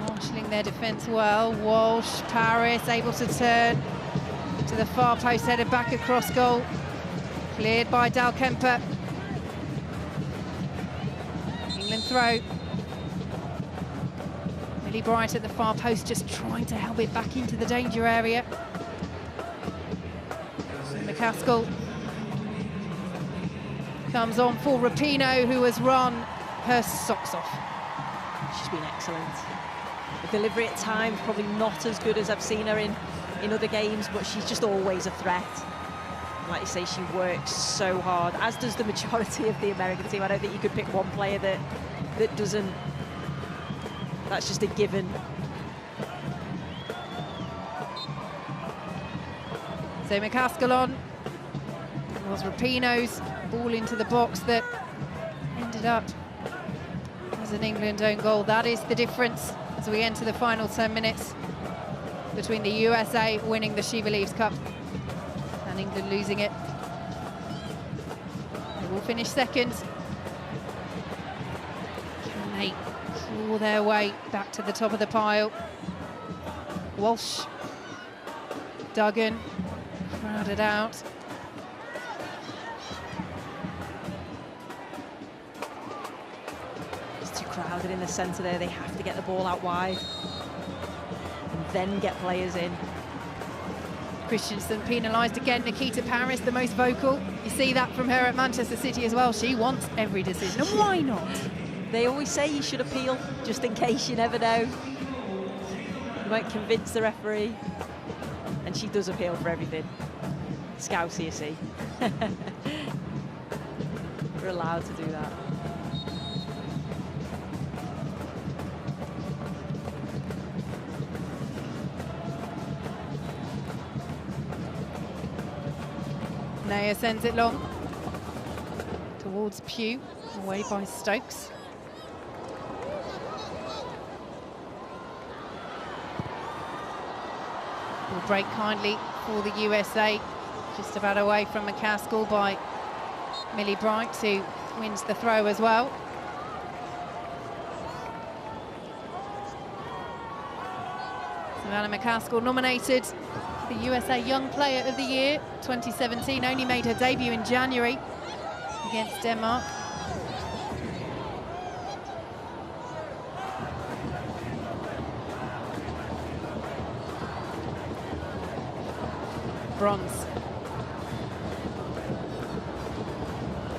marshalling their defence well. Walsh, Paris able to turn to the far post, headed back across goal. Cleared by Dahlkemper. England throw. Millie Bright at the far post, just trying to help it back into the danger area. McCaskill comes on for Rapinoe, who has run her socks off. She's been excellent. The delivery at times probably not as good as I've seen her in other games, but she's just always a threat. Like you say, she works so hard, as does the majority of the American team. I don't think you could pick one player that doesn't. That's just a given. So McCaskill on. It was Rapinoe's ball into the box that ended up as an England own goal. That is the difference as we enter the final 10 minutes between the USA winning the SheBelieves Cup and England losing it. They will finish second. Can they claw their way back to the top of the pile? Walsh, Duggan, crowded out. It's too crowded in the centre there. They have to get the ball out wide and then get players in. Christensen penalised again. Nikita Parris, the most vocal. You see that from her at Manchester City as well. She wants every decision, and why not? They always say you should appeal, just in case, you never know. You might convince the referee. And she does appeal for everything. Scousey, you see. We're allowed to do that. Naya sends it long towards Pugh, away by Stokes. Will break kindly for the USA, just about away from McCaskill by Millie Bright, who wins the throw as well. Savannah McCaskill nominated the USA Young Player of the Year 2017, only made her debut in January against Denmark. Bronze.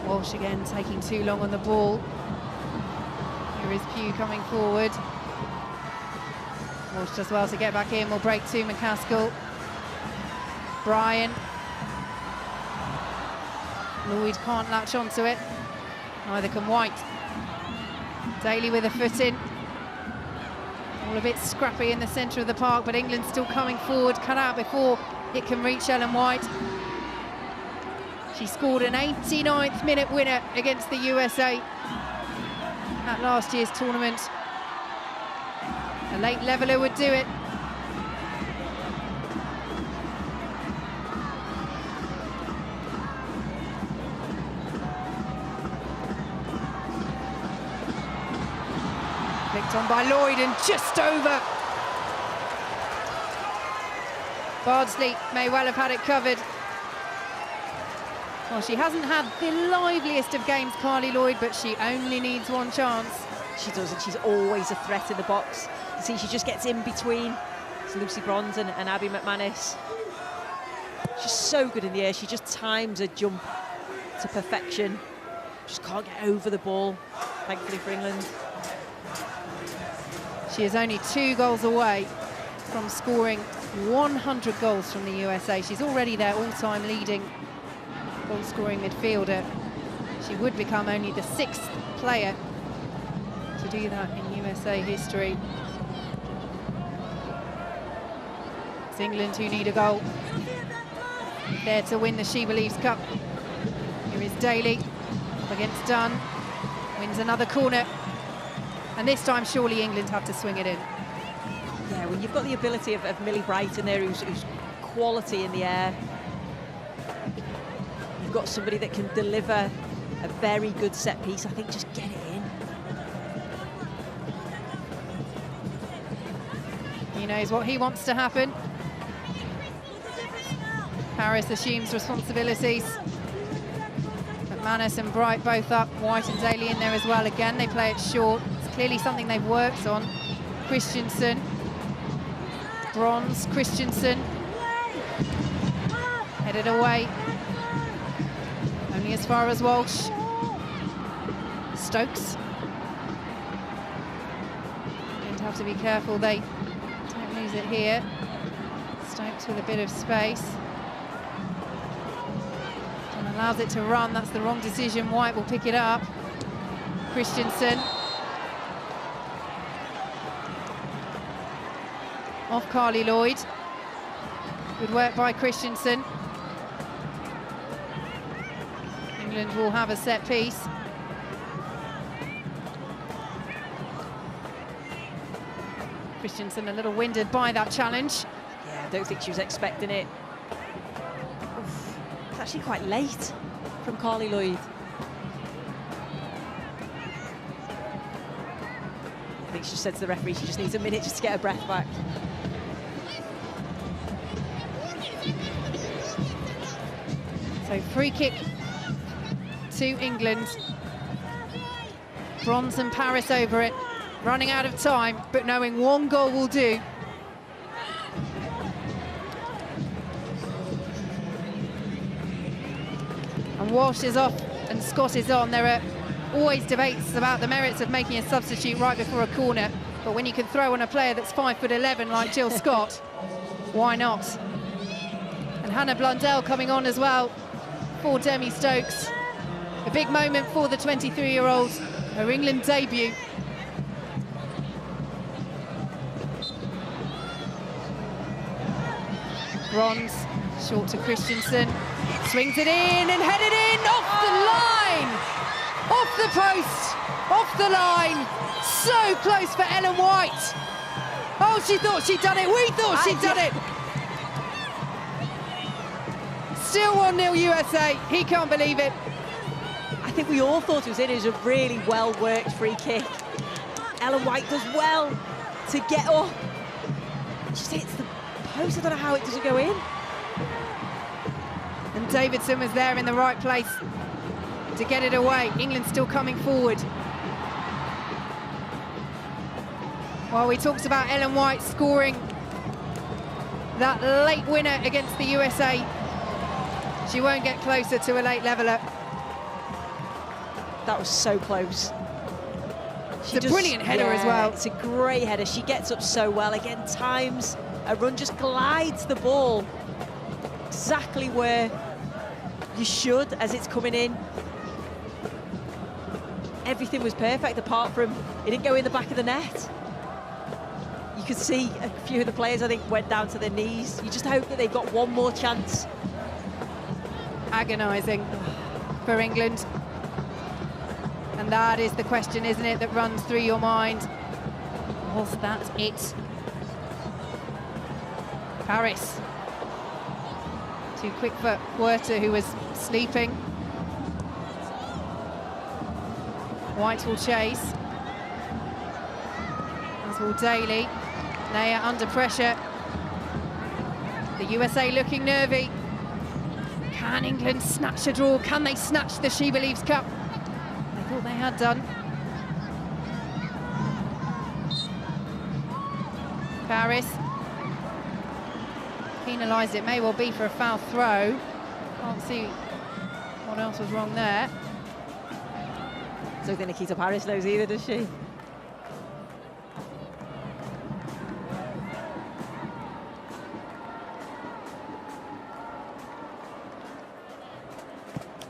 Walsh again taking too long on the ball. Here is Pugh coming forward. Walsh does well to get back in, will break to McCaskill. Bryan. Lloyd can't latch onto it. Neither can White. Daly with a foot in. All a bit scrappy in the centre of the park, but England still coming forward, cut out before it can reach Ellen White. She scored an 89th minute winner against the USA at last year's tournament. A late leveller would do it. Flicked on by Lloyd and just over. Bardsley may well have had it covered. Well, she hasn't had the liveliest of games, Carly Lloyd, but she only needs one chance. She does, and she's always a threat in the box. You see, she just gets in between. It's Lucy Bronze and Abby McManus. She's so good in the air. She just times a jump to perfection. Just can't get over the ball, thankfully for England. She is only 2 goals away from scoring 100 goals from the USA. She's already their all-time leading goal-scoring midfielder. She would become only the 6th player to do that in USA history. It's England who need a goal there to win the SheBelieves Cup. Here is Daly up against Dunn, wins another corner, and this time surely England have to swing it in. Yeah, when you've got the ability of Millie Bright in there, who's quality in the air. You've got somebody that can deliver a very good set piece. I think just get it in. He knows what he wants to happen. Harris assumes responsibilities. McManus and Bright both up. White and Daly in there as well. Again, they play it short. It's clearly something they've worked on. Christensen. Bronze, Christensen. Headed away. Only as far as Walsh. Stokes. Going to have to be careful they don't lose it here. Stokes with a bit of space. And allows it to run. That's the wrong decision. White will pick it up. Christensen. Off Carly Lloyd. Good work by Christensen. England will have a set piece. Christensen a little winded by that challenge. Yeah, I don't think she was expecting it. Oof. It's actually quite late from Carly Lloyd. I think she said to the referee she just needs a minute just to get her breath back. So free kick to England. Bronze and Paris over it. Running out of time, but knowing one goal will do. And Walsh is off and Scott is on. There are always debates about the merits of making a substitute right before a corner, but when you can throw on a player that's 5'11" like Jill Scott, why not? And Hannah Blundell coming on as well for Demi Stokes. A big moment for the 23-year-old, her England debut. Bronze, short to Christensen, swings it in and headed in, off the line! Off the post, off the line, so close for Ellen White. Oh, she thought she'd done it, we thought she'd done it. Still 1-0 USA, he can't believe it. I think we all thought it was in. It was a really well-worked free kick. Ellen White does well to get up. She hits the post, I don't know how it doesn't go in. And Davidson was there in the right place to get it away. England still coming forward. Well, we talked about Ellen White scoring that late winner against the USA. She won't get closer to a late leveller. That was so close. It's a brilliant header as well. It's a great header. She gets up so well. Again, times a run, just glides the ball exactly where you should as it's coming in. Everything was perfect apart from it didn't go in the back of the net. You could see a few of the players, I think, went down to their knees. You just hope that they've got one more chance. Agonising for England. And that is the question, isn't it, that runs through your mind. Was that it? Paris. Too quick for Huerta, who was sleeping. White will chase. As will Daly. Naya under pressure. The USA looking nervy. Can England snatch a draw? Can they snatch the SheBelieves Cup? They thought they had done. Paris. Penalised, it may well be for a foul throw. Can't see what else was wrong there. I don't think Nikita Paris knows either, does she?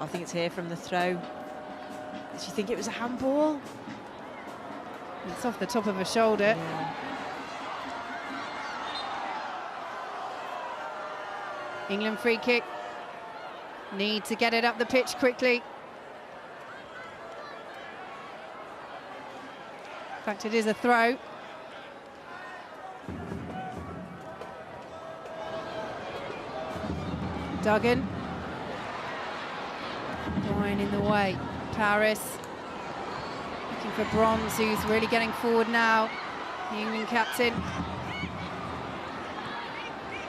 I think it's here from the throw. Did you think it was a handball? It's off the top of her shoulder. Yeah. England free kick. Need to get it up the pitch quickly. In fact, it is a throw. Duggan. Dwyer in the way. Paris. Looking for Bronze, who's really getting forward now. The England captain.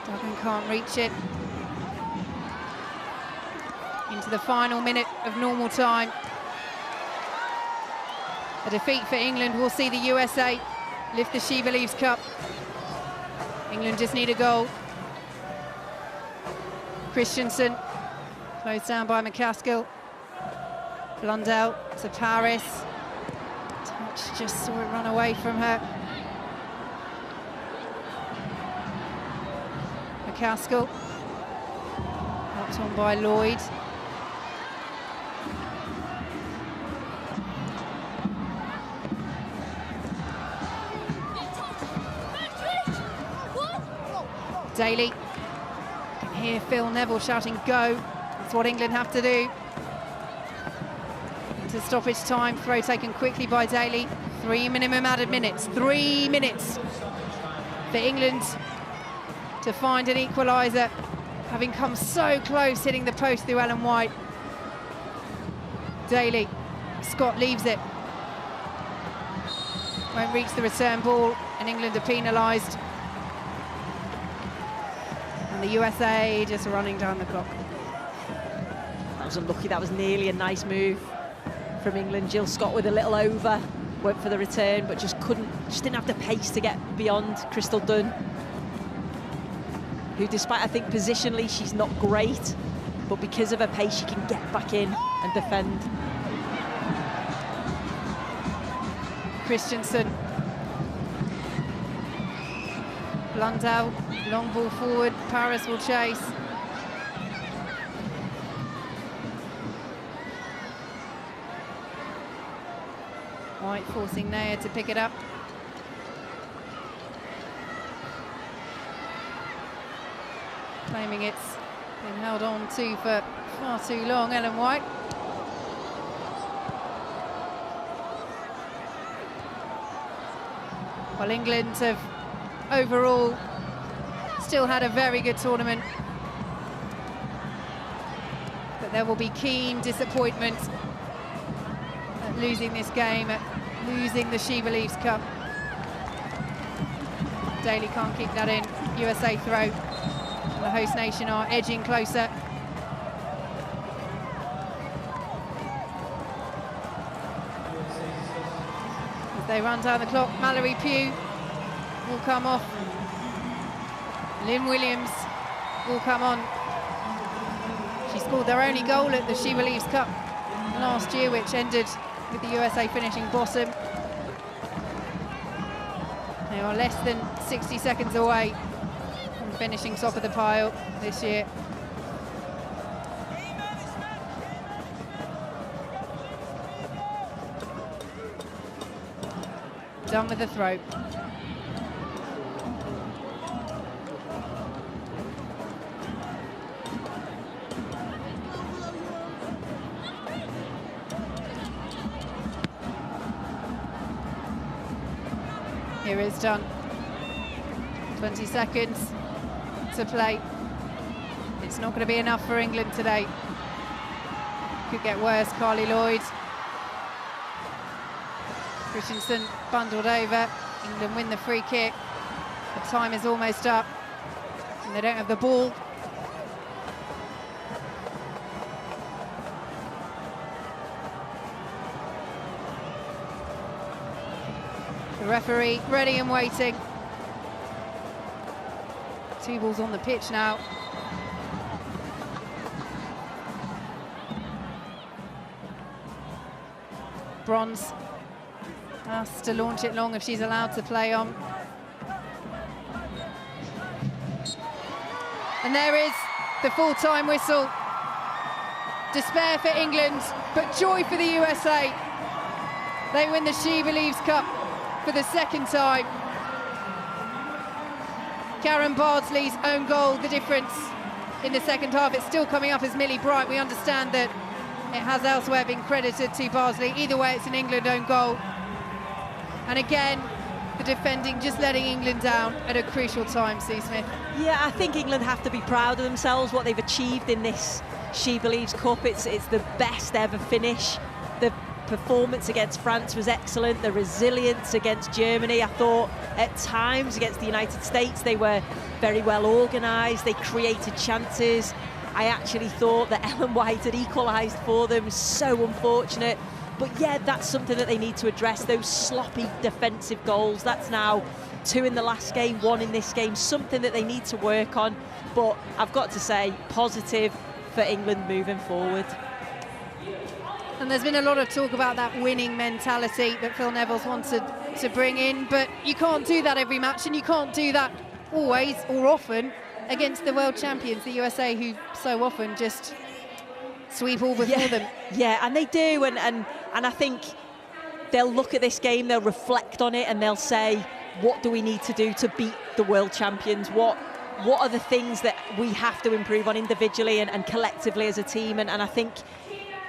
Duggan can't reach it. Into the final minute of normal time. A defeat for England will see the USA lift the SheBelieves Cup. England just need a goal. Christensen, closed down by McCaskill. Blundell to Paris. Touch, just saw it run away from her. McCaskill, knocked on by Lloyd. Daly, you can hear Phil Neville shouting go. That's what England have to do. To stoppage time, throw taken quickly by Daly. 3 minimum added minutes, 3 minutes for England to find an equaliser, having come so close, hitting the post through Ellen White. Daly, Scott leaves it. Won't reach the return ball, and England are penalised. And the USA just running down the clock. That was unlucky, that was nearly a nice move from England. Jill Scott with a little over, went for the return, but just didn't have the pace to get beyond Crystal Dunn, who, despite, I think, positionally, she's not great, but because of her pace, she can get back in and defend. Christensen. Blundell, long ball forward, Paris will chase. White forcing Naya to pick it up. Claiming it's been held on to for far too long, Ellen White. Well, England have overall still had a very good tournament, but there will be keen disappointment at losing this game, at losing the SheBelieves Cup. Daly can't keep that in. USA throw. The host nation are edging closer. As they run down the clock, Mallory Pugh will come off. Lynn Williams will come on. She scored their only goal at the SheBelieves Cup last year, which ended with the USA finishing bottom. They are less than 60 seconds away from finishing top of the pile this year. Done with the throw. Here is done. 20 seconds to play. It's not going to be enough for England today. Could get worse. Carly Lloyd. Christensen bundled over. England win the free kick. The time is almost up, and they don't have the ball. The referee ready and waiting. 2 balls on the pitch now. Bronze has to launch it long if she's allowed to play on. And there is the full-time whistle. Despair for England, but joy for the USA. They win the SheBelieves Cup for the second time. Karen Bardsley's own goal, the difference in the second half. It's still coming up as Millie Bright. We understand that it has elsewhere been credited to Bardsley. Either way, it's an England own goal. And again, the defending just letting England down at a crucial time, Sue Smith. Yeah, I think England have to be proud of themselves, what they've achieved in this SheBelieves Cup. It's the best ever finish. The performance against France was excellent. The resilience against Germany, I thought at times against the United States, they were very well organised. They created chances. I actually thought that Ellen White had equalised for them. So unfortunate. yeah, that's something that they need to address, those sloppy defensive goals. That's now 2 in the last game, 1 in this game, something that they need to work on. But I've got to say, positive for England moving forward. And there's been a lot of talk about that winning mentality that Phil Neville's wanted to bring in, but you can't do that every match, and you can't do that always or often against the world champions, the USA, who so often just sweep all before them. Yeah, and they do, and I think they'll look at this game, they'll reflect on it, and they'll say, what do we need to do to beat the world champions? What are the things that we have to improve on individually and collectively as a team? And I think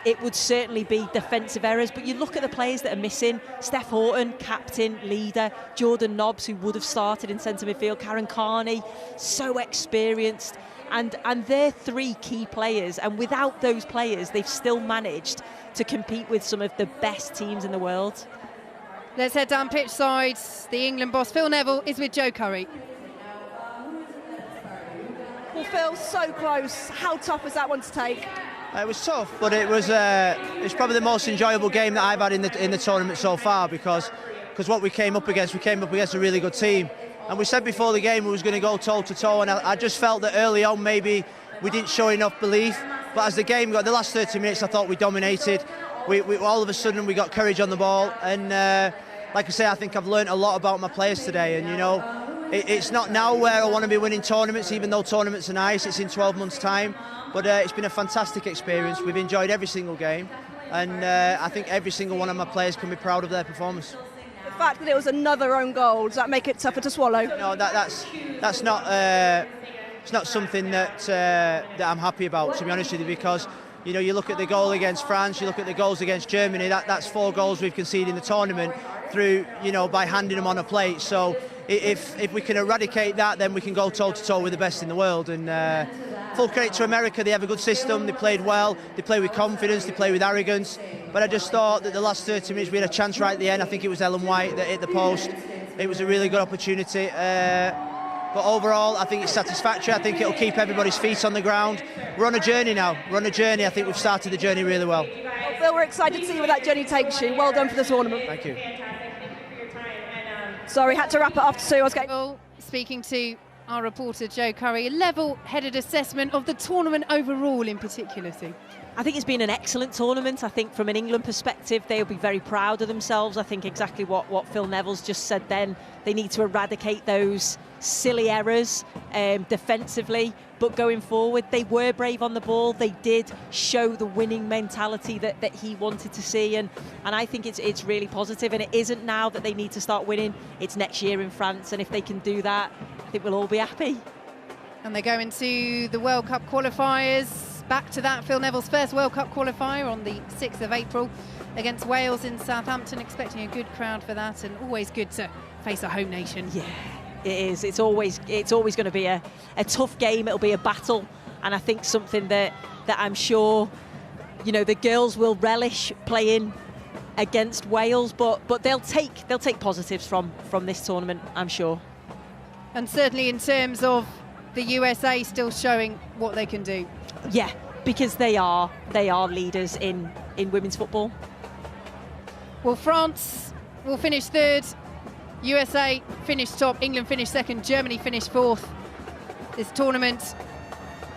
it would certainly be defensive errors, but you look at the players that are missing: Steph Houghton, captain, leader; Jordan Nobbs, who would have started in centre midfield; Karen Carney, so experienced. And they're 3 key players, and without those players, they've still managed to compete with some of the best teams in the world. Let's head down pitch side. The England boss, Phil Neville, is with Joe Curry. Well, Phil, so close. How tough was that one to take? It was tough, but it was probably the most enjoyable game that I've had in the tournament so far, because what we came up against a really good team. And we said before the game we was going to go toe-to-toe, and I just felt that early on maybe we didn't show enough belief. But as the game got, the last 30 minutes, I thought we dominated. We all of a sudden we got courage on the ball, and like I say, I think I've learned a lot about my players today. And you know, it's not now where I want to be winning tournaments, even though tournaments are nice. It's in 12 months' time. But it's been a fantastic experience. We've enjoyed every single game, and I think every single one of my players can be proud of their performance. The fact that it was another own goal, does that make it tougher to swallow? No, that's not. It's not something that I'm happy about, to be honest with you, because you know, you look at the goal against France, you look at the goals against Germany. That's 4 goals we've conceded in the tournament through, you know, by handing them on a plate. So if we can eradicate that, then we can go toe-to-toe with the best in the world. And full credit to America, they have a good system, they played well, they play with confidence, they play with arrogance. But I just thought that the last 30 minutes we had a chance right at the end. I think it was Ellen White that hit the post. It was a really good opportunity. But overall, I think it's satisfactory. I think it'll keep everybody's feet on the ground. We're on a journey now. We're on a journey. I think we've started the journey really well. Well, Phil, we're excited to see where that journey takes you. Well done for the tournament. Thank you. Sorry, had to wrap it after 2. I was getting... Speaking to our reporter Joe Curry, a level-headed assessment of the tournament overall in particular, Sue. I think it's been an excellent tournament. I think from an England perspective, they'll be very proud of themselves. I think exactly what Phil Neville's just said then. They need to eradicate those silly errors defensively, but going forward, they were brave on the ball. They did show the winning mentality that he wanted to see, and I think it's really positive. And it isn't now that they need to start winning, it's next year in France, and if they can do that, I think we'll all be happy. And they go into the World Cup qualifiers. Back to that, Phil Neville's first World Cup qualifier on the 6th of April against Wales in Southampton, expecting a good crowd for that, and always good to face a home nation. Yeah, it is. It's always going to be a tough game. It'll be a battle, and I think something that I'm sure, you know, the girls will relish playing against Wales, but they'll take positives from this tournament, I'm sure. And certainly in terms of the USA still showing what they can do. Yeah, because they are leaders in women's football. Well, France will finish 3rd, USA finished top, England finished 2nd, Germany finished 4th. This tournament,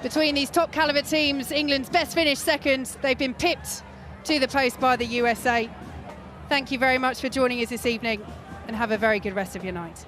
between these top caliber teams, England's best finished 2nd. They've been pipped to the post by the USA. Thank you very much for joining us this evening, and have a very good rest of your night.